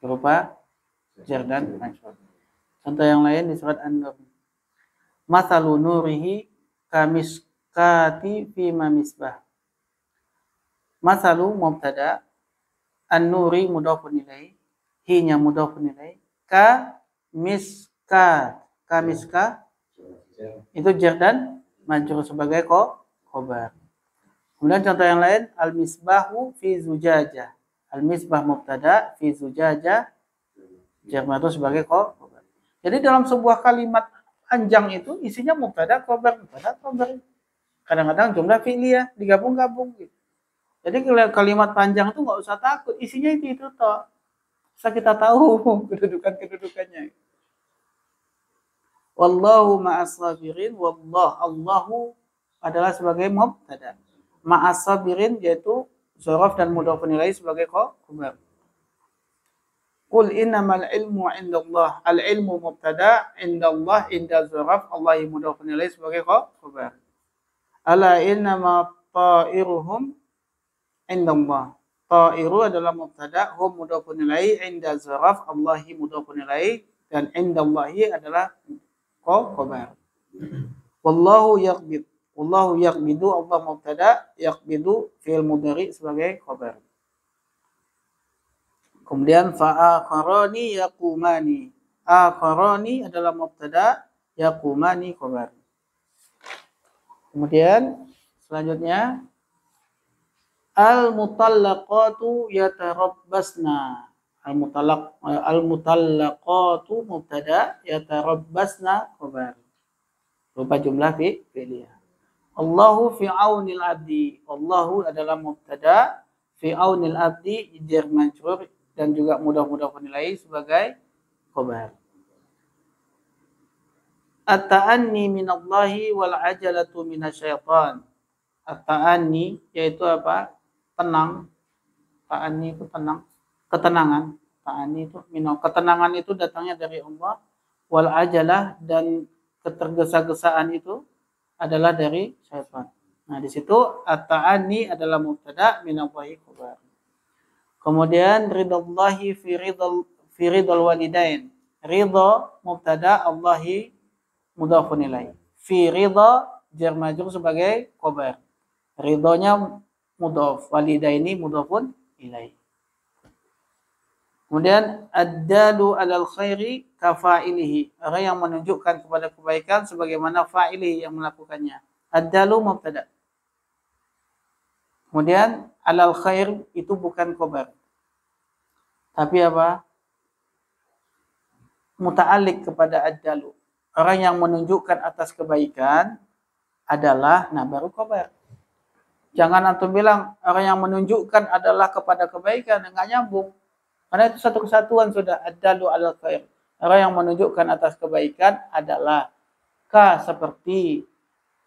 Berupa jar dan majrur. Contoh yang lain di surat An-Nur. Mathalu nurihi kamiskati fima misbah. Mathalu mubtada, an-nuri mudhafun ilaih, hi-nya mudhafun ilaih, ka miskat. Kamiska itu jar dan majrur sebagai khobar. Kemudian contoh yang lain, al-misbahu fi zujajah. Al-misbah mubtada, fi zujajah jar majrur sebagai khobar. Jadi dalam sebuah kalimat panjang itu isinya mubtada, khobar, mubtada, khobar. Kadang-kadang jumlah fi'liyah digabung-gabung gitu. Jadi kalimat panjang itu nggak usah takut, isinya itu toh. Bisa kita tahu kedudukannya. Wallahu ma'as sabirin, Allahu adalah sebagai mubtada. Ma'as sabirin yaitu dzaraf dan mudhafun ilaih sebagai khobar. Qul innamal ilmu indallah. Al ilmu mubtada, indallah inda dzaraf, Allah mudhafun ilaih sebagai khobar. Ala innama ta'iruhum indallah. Ta'iru adalah mubtada, hum mudhafun ilaih, inda dzaraf, Allah mudhafun ilaih, dan indallahi adalah khobar. Wallahu yaqbid. Wallahu yaqbidu, Allah mubtada, yaqbidu fi'il mudhari sebagai khobar. Kemudian fa'akharani yaqumani. Akharani adalah mubtada, yaqumani khobar. Kemudian selanjutnya al-mutallaqatu yatarabbasna. Al-mutallaqatu mubtada, yatarabbasna khobar. Berupa jumlah fi'liyah. Allahu fi aunil abdi. Allahu adalah mubtada, fi aunil abdi jar majrur dan juga mudhaf-mudhafun ilaih sebagai khobar. At-ta'anni minallahi wal ajalatu minasyaitan. At-ta'anni yaitu apa? Tenang. Ta'anni itu tenang, ketenangan. Ta'anni itu ketenangan itu datangnya dari Allah. Wal ajalah dan ketergesa-gesaan itu adalah dari syaitan. Nah, di situ at-ta'anni adalah mubtada, minallahi khobar. Kemudian ridallahi fi ridal walidain. Ridha mubtada, Allahi mudhafun ilaih. Fi ridha jar majrur sebagai khobar. Ridhonya mudhaf, walidaini mudhafun ilaih. Kemudian ad-dalu 'alal khairi kafa'ilihi. Orang yang menunjukkan kepada kebaikan sebagaimana fa'ilihi yang melakukannya. Ad-dalu mubtada. Kemudian alal khair itu bukan khobar. Tapi apa? Muta'alliq kepada ad-dalu. Orang yang menunjukkan atas kebaikan adalah, nah baru khobar. Jangan antum bilang orang yang menunjukkan adalah kepada kebaikan, enggak nyambung. Karena itu satu kesatuan sudah, ad-dalu alal khair. Orang yang menunjukkan atas kebaikan adalah ka seperti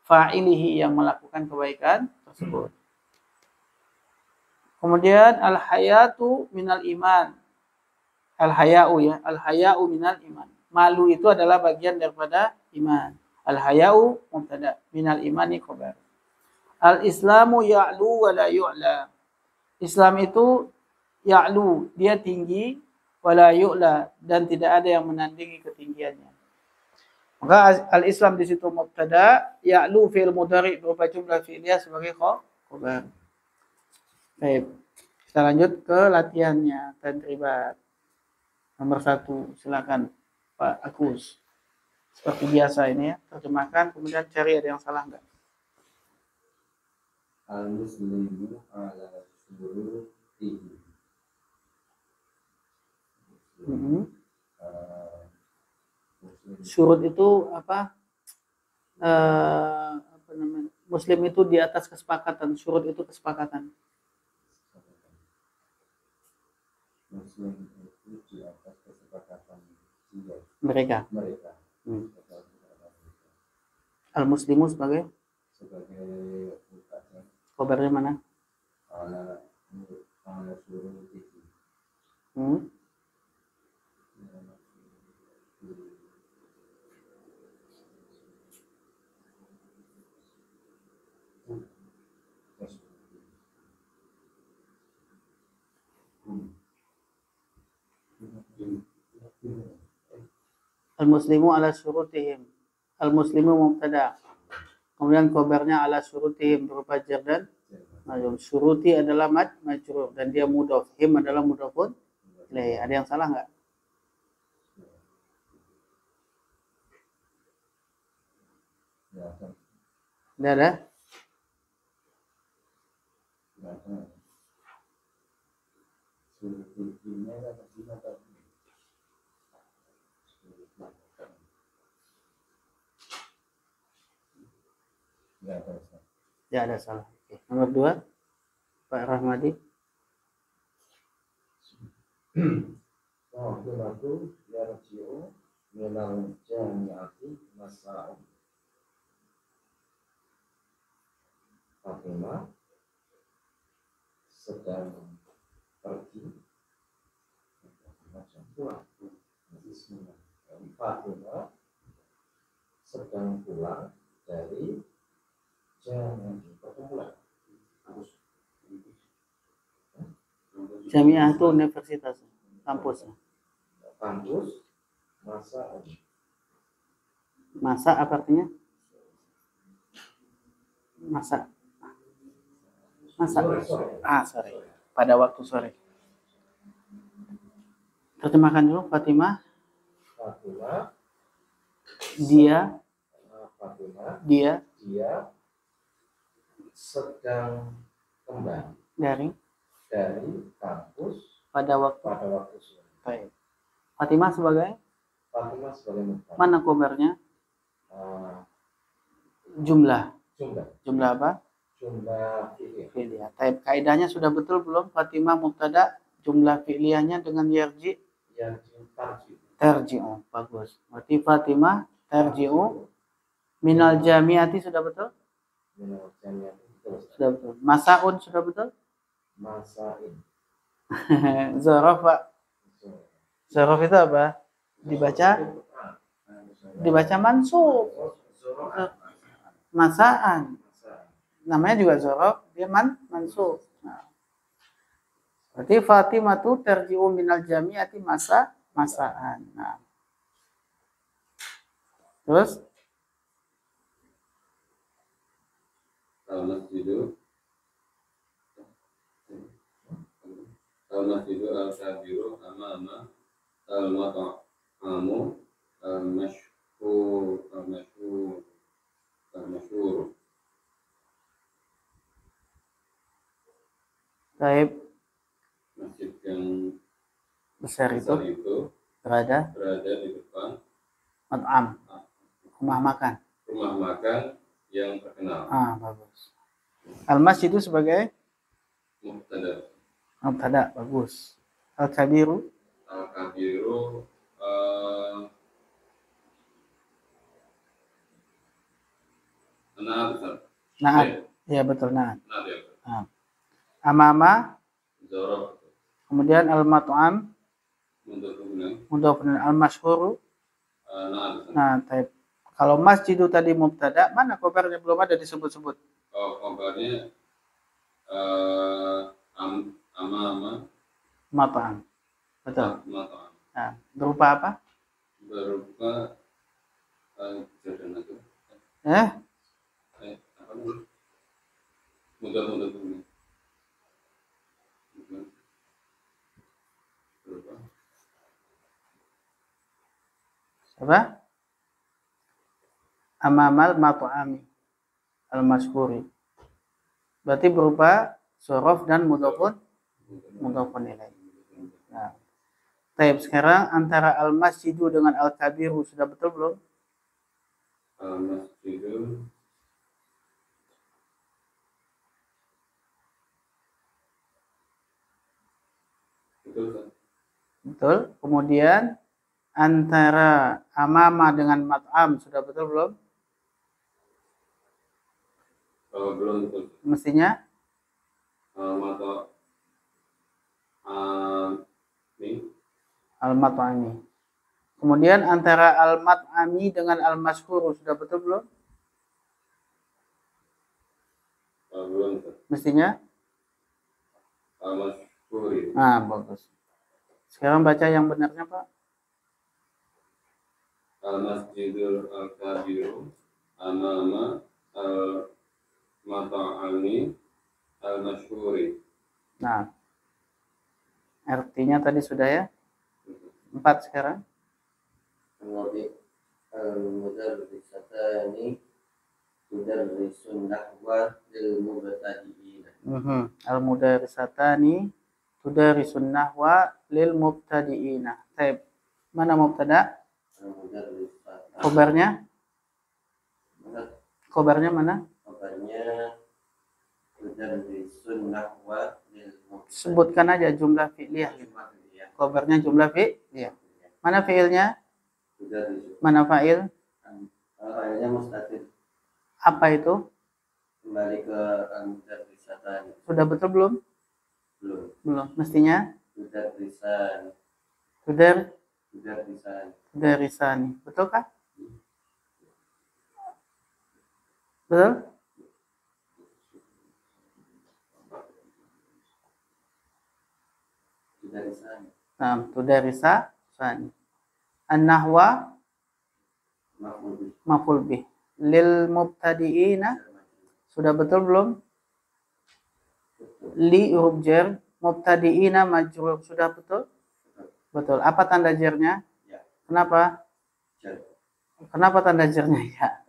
fa'ilihi yang melakukan kebaikan tersebut. Kemudian al-hayatu minal iman. Al-haya'u ya, al-haya'u minal iman. Malu itu adalah bagian daripada iman. Al-haya'u mubtada, minal imani khobar. Al-islamu ya'lu wa la yu'la. Islam itu ya'lu, dia tinggi, wa la yu'la, dan tidak ada yang menandingi ketinggiannya. Maka al-Islam di situ mubtada, ya'lu fi'il mudhari berupa jumlah fi'liyah sebagai khobar. Baik, kita lanjut ke latihannya. Tadribat nomor 1, silakan Pak Agus. Seperti biasa ini ya, terjemahkan kemudian cari ada yang salah enggak. Al-muslimu ala syurutihi. Syurut itu apa? apa namanya? Muslim itu di atas kesepakatan, syurut itu kesepakatan. Muslim itu di atas kesepakatan Mereka. mereka. Al-muslimu sebagai Bukan khobarnya mana? ala suruh itu. Hmm? Al-muslimu ala syurutihim. Al-muslimu mubtada. Kemudian khobarnya ala syurutihim berupa jar dan majrur. Syuruti adalah majrur dan dia mudhaf. Him adalah mudhafun ilaih. Ada yang salah nggak? Tidak ada? Tidak ada salah. Oke. Nomor 2, Pak Rahmadi. Fatimatu yarji'u minal jami'ati masa'u. Fatimah sedang pergi. Fatimah sedang pulang dari perkumpulan. Jamiah itu universitas, kampus. Kampus masa Masa apa artinya? Masa. Sore. Pada waktu sore. Terjemahkan dulu Fatimah. Dia sedang kembali dari kampus pada waktu sore. baik. Fatimah sebagai mubtada. mana khobarnya? Jumlah apa? Jumlah Fi'liyah. Kaidahnya sudah betul belum? Fatimah mubtada, jumlah fi'liyahnya dengan yarji. Terji'u. Bagus. Berarti Fatimah terji'u minal jami'ati sudah betul? Sudah betul. Masa'un sudah betul? Masa'in. Zorof, Pak. Zorof itu apa? Dibaca mansub. Masa'an. Namanya juga zorof, dia mansub. Nah. Berarti Fatimah tu terji'u minal jami'ati masa'an. Nah. Terus Al-masjidu al-kabiru amama al-mat'amu al-mashhur. Taib Masjid yang besar besar itu itu berada di depan mat'am, rumah makan. rumah makan yang terkenal. Bagus. Al-masjid itu sebagai Mubtada. Bagus. Al-kabiru Naat. Ya betul, naat. Amama Zorof. kemudian al-mat'am mudhafun al-mashhur. Nah, taib. Kalau masjid itu tadi mubtada, mana khobarnya belum ada disebut-sebut? Khobarnya amama Mat'am. Betul. mat'am. Nah, berupa apa? Berupa jadian itu. Apa namanya? Mudah dulu. Berupa Apa? Amamal mat'ami al-mashhuri. Berarti berupa zorof dan mudhafun ilaih. Nah, taib. Sekarang antara al-masjidu dengan al-kabiru sudah betul belum? Al-masjidu. Betul, Ustaz? Betul. Kemudian antara amama dengan mat'am sudah betul belum? Belum betul. Mestinya Mata ini al-mat'ami. Kemudian antara al-mat'ami dengan al-mashhur sudah betul belum? belum Ustaz. Mestinya? Al-mashhuri. Nah, bagus. Sekarang baca yang benarnya, Pak. Al-masjidul al-kabiru amama al-mata'ami al-mashhuri. Nah, artinya tadi sudah ya. 4 sekarang. Al-mudarrisatani tudarrisun nahwa lil mubtadi'in. Al-mudarrisatani tudarisun nahwa lil mubtadi'ina. Baik. Mana mubtada? Al-mudarrisatani. Khobarnya? Khobarnya mana? Kabarnya tudarrisun nahwa lil mubtadi'in. Sebutkan aja jumlah fi'liyah. Khobarnya jumlah fi'liyah. Mana fi'ilnya? Mana fa'il? Fa'ilnya mustatir. Apa itu? Kembali ke al-mudarrisatani. Sudah betul belum? Belum. Belum. Mestinya Tudarrisan. Tudarrisan. tudarisani. Betul kah? Betul? Tudarrisan. Nah, tudarisani. An-nahwa Maf'ul maf'ul bih. Lil mubtadi'ina sudah betul belum? Li huruf jar, mubtadi'ina majrur sudah betul? Betul. Apa tanda jarnya? Ya. Kenapa? jar. Kenapa tanda jarnya ya?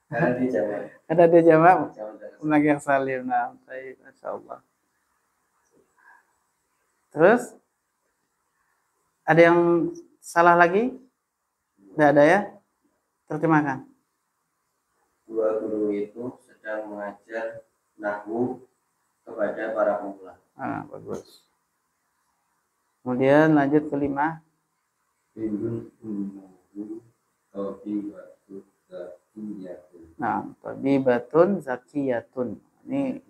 Karena di Jawa. Ada dia jawab. Jawa Menagih salim. Nah, baik, masyaallah. Terus ada yang salah lagi? Tidak ada ya? Terjemahkan. dua guru itu sedang mengajar nahwu kepada para pemula. Ah, bagus. Kemudian lanjut ke 5. Bindun umuhu tabibatun zakiyatun. Nah, tabibatun zakiyatun. Ini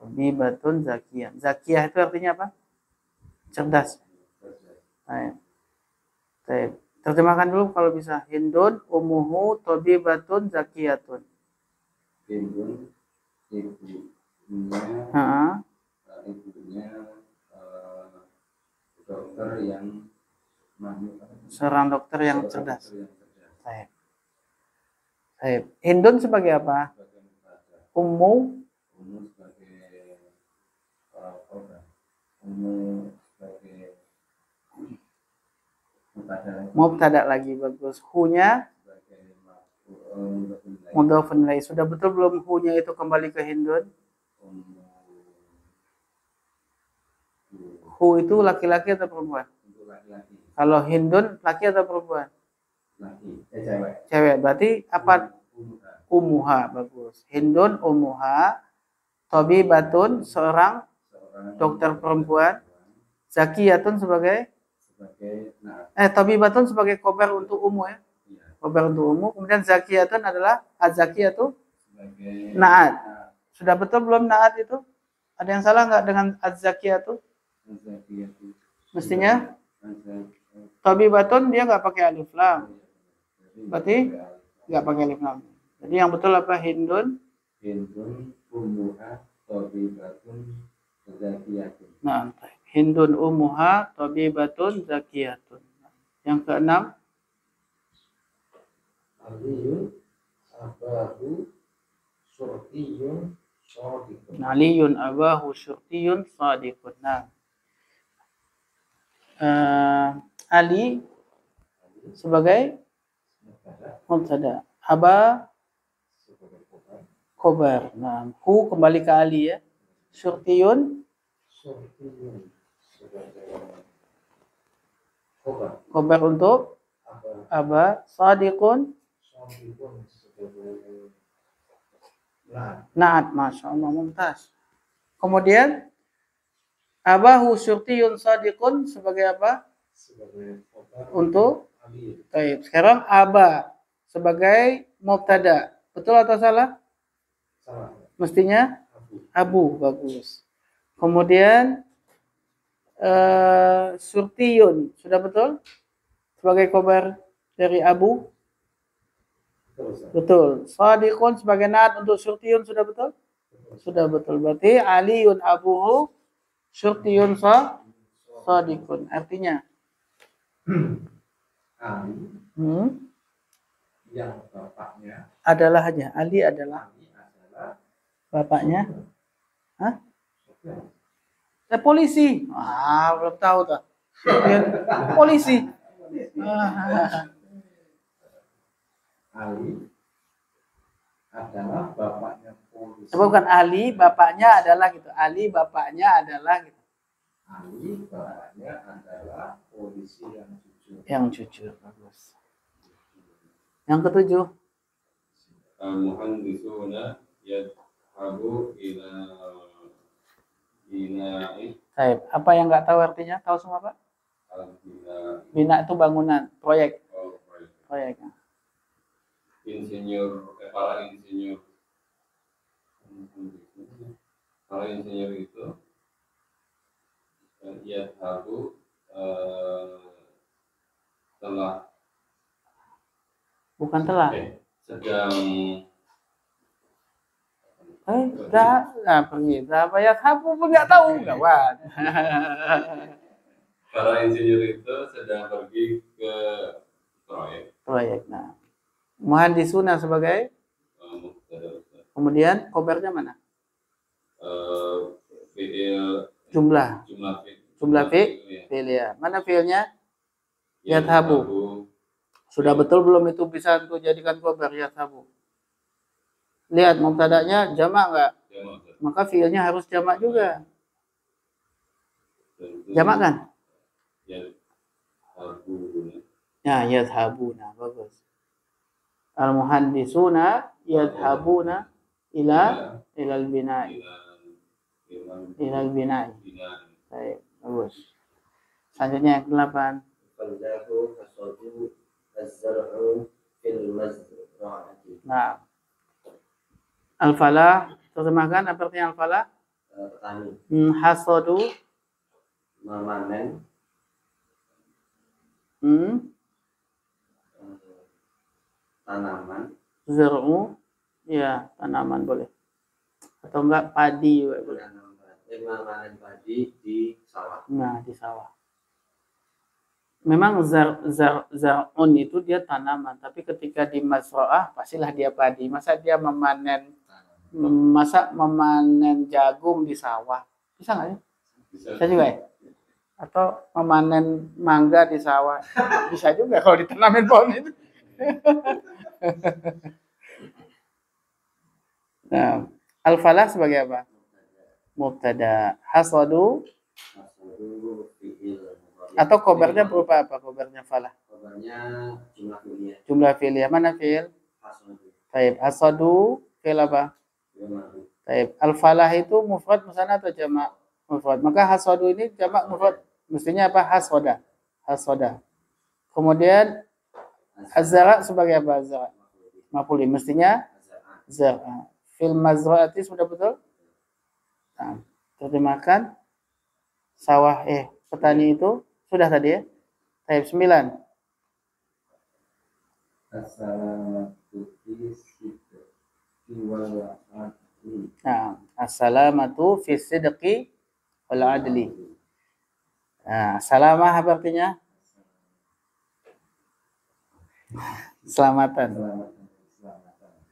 tabibatun zakiyah. Zakiyah itu artinya apa? Cerdas. Baik. Baik. Terjemahkan dulu kalau bisa. Hindun umuhu tabibatun zakiyatun. Bindun ibunya Heeh. ibunya dokter yang Seorang dokter yang cerdas. Dokter yang cerdas. Baik. Baik. Hindun sebagai apa? Sebagai mubtada. Ummu Umum sebagai korban. Umum sebagai mubtada lagi bagus. Hu-nya sebagai mudhafun ilaih. Sudah betul belum hu-nya itu kembali ke Hindun? Hu itu laki-laki atau perempuan? Untuk laki-laki. Kalau Hindun laki atau perempuan? Laki. Cewek. Cewek. Berarti apa? Umuha. Umuha. Bagus. Hindun umuha. Tabibatun seorang dokter perempuan. Zakiyatun sebagai tabibatun sebagai khobar untuk umum ya. Iya. Khobar untuk umum. Kemudian zakiyatun adalah az-zakiyatu Sebagai naat. Sudah betul belum naat itu? Ada yang salah nggak dengan az-zakiyatu? Zakiyatu. Mestinya tabibatun dia nggak pakai alif lam. Berarti nggak pakai alif lam. Jadi yang betul apa? Hindun. Hindun umuha tabibatun zakiyatun. Nah, Hindun umuha tabibatun zakiyatun. Yang keenam, Aliyun abahu surtiyun shadiqun. Aliyun abahu syurtiyun sadiqun. Nah, Ali sebagai mubtada. Aba khobar. Nah, hu kembali ke Ali ya. Syurtiyun Surtiyun sebagai khobar. khobar untuk Aba aba. Sadiqun shadiqun sebagai Naat, masya Allah, mumtaz. Kemudian abahu syurtiyun sadiqun sebagai apa? Sebagai khobar Untuk Ali. baik. Sekarang aba sebagai mubtada. Betul atau salah? Salah. Mestinya Abu. abu, bagus. Kemudian surtiyun sudah betul sebagai khobar dari abu? Terus. Betul. Sadiqun sebagai naat untuk surtiyun sudah betul? Sudah betul. Berarti aliyun abuhu surtiyun sadiqun. Artinya Ali yang bapaknya adalah hanya Ali adalah Ali adalah bapaknya. Hah? Polisi. Belum tahu tuh. Polisi. Ali adalah bapaknya polisi. Bukan Ali, bapaknya adalah gitu. Ali, bapaknya adalah gitu. Ali bapaknya adalah polisi yang jujur. Yang jujur, bagus. Yang ketujuh. Al-muhandisuna yadhabu ila bina'i Baik. Apa yang nggak tahu artinya? Tahu semua Pak? al-bina'i. Bina itu bangunan, proyek. Oh, baik. Proyek. Para insinyur itu yadhabu telah Bukan telah. sedang Pergi. Apa ya? Kamu pun nggak tahu, kawan. para insinyur itu sedang pergi ke proyek. Proyek. Nah, muhandisuna sebagai. Kemudian kobernya mana? Fi'il Jumlah ya. fi'il ya. Mana fi'ilnya? Yadhabu. Sudah betul belum itu bisa untuk jadikan kober yadhabu? Lihat mubtada'nya jamak enggak? Jamak. Maka fi'ilnya harus jamak juga. Jamak kan? Ya, yadhabuna. Bagus. Al-muhandisuna yadhabuna ilal bina'i. Ilal bina'i. Baik, bagus. Selanjutnya yang ke-8. Fallahu hasadu az-zar'u fil mazra'ati. Nah, al-falah, terjemahkan apa artinya al-falah? Petani Hasadu memanen tanaman zar'u, ya tanaman boleh. Atau enggak padi boleh. memanen padi di sawah. Nah, di sawah. Memang zar'un itu dia tanaman, tapi ketika di mazra'ah pastilah dia padi. Masa dia memanen jagung di sawah? Bisa nggak ya? Bisa juga ya? Atau memanen mangga di sawah? Bisa juga kalau ditanamin pohon itu. Nah, al-falah sebagai apa? Mubtada. Hasadu atau kobarnya berupa apa? Kobarnya falah. Kabarnya jumlah fi'liyah. Jumlah fi'liyah. Mana fi'il? Taib. Hasadu fi'il apa? Taib. Al-falah itu mufrad musanna atau jamak? Mufrad. Maka hasadu ini jamak mufrad. Mestinya apa? Hasada. Hasada. Kemudian az-zara' sebagai apa? Az-zara'. Maf'ul. Mestinya zar'a. Fil mazra'ati sudah betul? Nah, terjemahkan sawah petani itu sudah tadi ya. Taib 9. Nah, as-salamatu fi sidqi wal adli. Nah, salamah apa artinya? Keselamatan.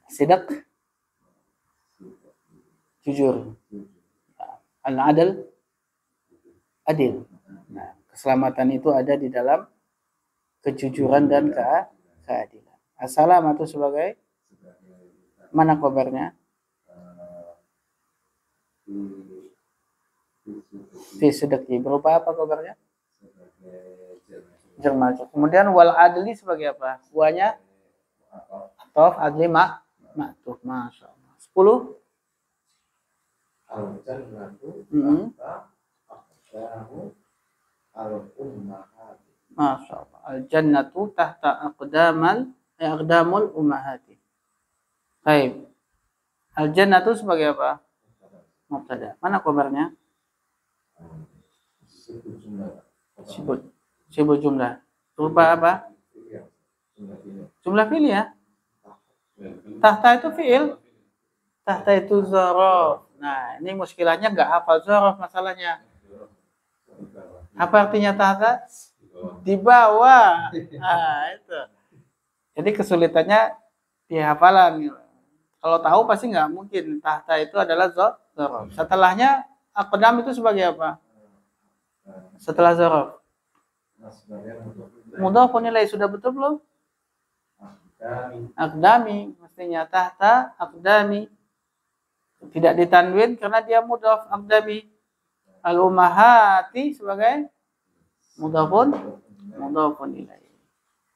Sidq jujur. Al-adl adil. Nah, keselamatan itu ada di dalam kejujuran dan keadilan. As-salamatu sebagai mana kabarnya? Fi sidqi. Berupa apa kabarnya? Jerman. Kemudian wal adli sebagai apa? Buahnya atof adli Ma'tuf, masya Allah. 10. Al-jannatu Hmm. tahta aqdamu al-ummahati. Masya Allah. Al-jannatu tahta aqdamul ummahati. Baik. Al-jannatu sebagai apa? Mubtada. Mana khabarnya? Disebut jumlah. Sibuk jumlah. Berupa apa? Iya, jumlah ini. Jumlah fi'il ya. Tahta itu fi'il. Tahta itu zorof. Nah, ini muskilahnya nggak hafal zorof masalahnya. Apa artinya tahta? Di bawah. Nah, itu. Jadi kesulitannya di hafalan. Kalau tahu pasti nggak mungkin. Tahta itu adalah zorof. Setelahnya aqdam itu sebagai apa? Setelah zorof. Nah, sebenarnya Mudhafun ilaih sudah betul belum? Aqdami mestinya tahta aqdami. Tidak ditanwin karena dia mudhaf aqdami. Al-ummahati sebagai mudhafun ilaih.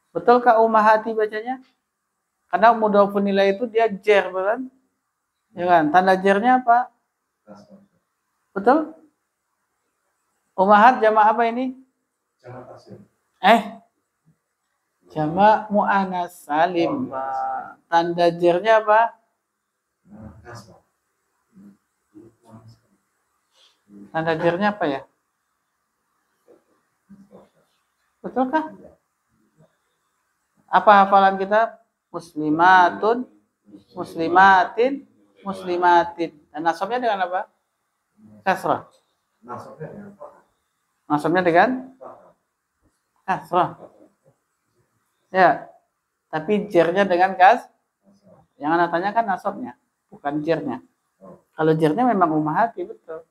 Betulkah ummahati bacanya? Karena mudhafun ilaih itu dia jer, bukan? Ya kan? Tanda jernya apa? Betul? Ummahat jamak apa ini? Jamak taslim. Jamak mu'anats salim, Pak. Tanda jernya apa? Kasrah. Tanda jernya apa ya? Betulkah? Apa hafalan kita? Muslimatun, muslimatin, muslimatin. Dan nasabnya dengan apa? Kasrah. Nasabnya dengan fathah. Nasabnya dengan kasrah. Ya. Tapi jernya dengan Yang Anda tanyakan nasabnya, bukan jernya. Kalau jernya memang ummahati, betul.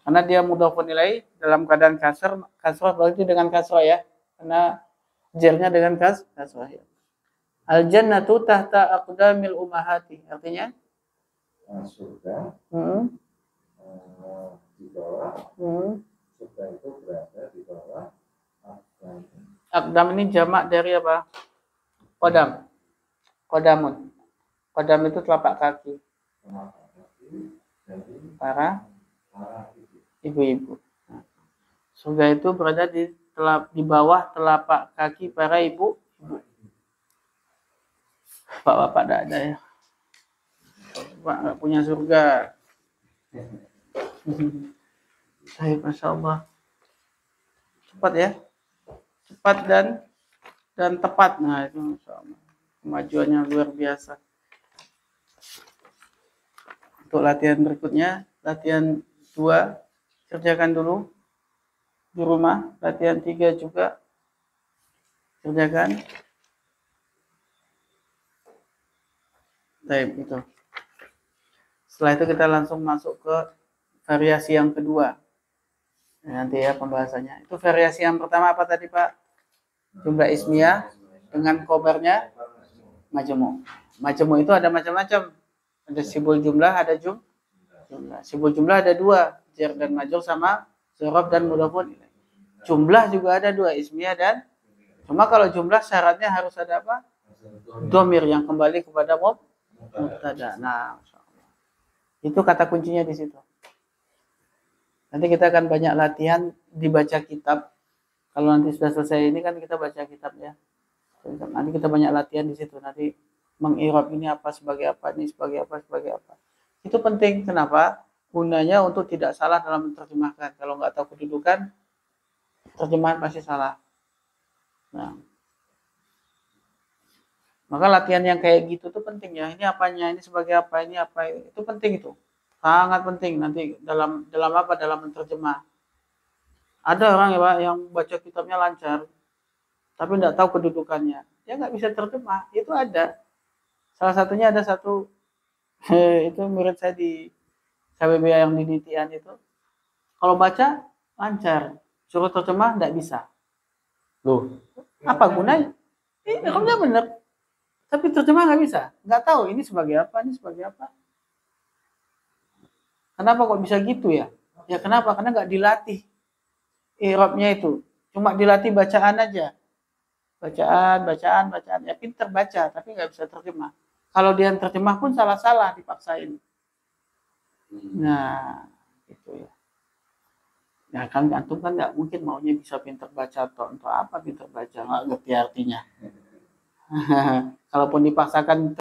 Karena dia mudhafun ilaih dalam keadaan kasrah berarti dengan kasrah ya. Karena jernya dengan kasrah ya. Al-jannatu tahta aqdamil ummahati. Artinya? Surga di bawah. Surga itu berada di bawah aqdam. Aqdam ini jamak dari apa? Qadam. Qadamun. Qadam itu telapak kaki. Para ibu-ibu. Surga itu berada di bawah telapak kaki para ibu. Bapak-bapak tidak ada ya. Pak nggak punya surga. Baik, Masya Allah. Cepat ya. Cepat dan tepat. Nah itu Masya Allah. Kemajuannya luar biasa. Untuk latihan berikutnya, latihan 2 kerjakan dulu di rumah, latihan 3 juga kerjakan. Baik, itu. Setelah itu kita langsung masuk ke variasi yang kedua. Nanti ya pembahasannya. Itu variasi yang pertama apa tadi Pak? Jumlah ismiyah dengan khobarnya majmu'. Majmu' itu ada macam-macam. Ada sibul jumlah, ada jumlah. Sibul jumlah ada 2, jar dan majrur sama dzaraf dan mudhafun ilaih. Jumlah juga ada 2, ismiyah dan cuma kalau jumlah syaratnya harus ada apa? Dhamir yang kembali kepada mubtada. Nah, itu kata kuncinya di situ. Nanti kita akan banyak latihan dibaca kitab. Kalau nanti sudah selesai ini kan kita baca kitab ya. Nanti kita banyak latihan di situ. Nanti mengirab ini apa sebagai apa, ini sebagai apa, sebagai apa. Itu penting. Kenapa? Gunanya untuk tidak salah dalam menerjemahkan. Kalau nggak tahu kedudukan, terjemahan pasti salah. Nah, maka latihan yang kayak gitu tuh penting ya. Ini apanya, ini sebagai apa, ini apa, itu penting itu. Sangat penting nanti dalam apa? Dalam menerjemah. Ada orang ya Pak yang baca kitabnya lancar, tapi nggak tahu kedudukannya. Dia nggak bisa terjemah. Itu ada. Salah satunya ada satu itu murid saya di KBB yang di Nitian itu. Kalau baca lancar, suruh terjemah nggak bisa. Loh, apa gunanya? Ini kamunya bener. Tapi terjemah nggak bisa. Nggak tahu ini sebagai apa, ini sebagai apa. Kenapa kok bisa gitu ya? Ya kenapa? Karena nggak dilatih i'rabnya itu. Cuma dilatih bacaan aja. bacaan, ya pinter baca tapi nggak bisa terjemah. Kalau dia terjemah pun salah-salah dipaksain. Nah, itu ya. Ya kan antum kan nggak mungkin maunya bisa pinter baca atau untuk apa pinter baca nggak ngerti artinya. Kalaupun dipaksakan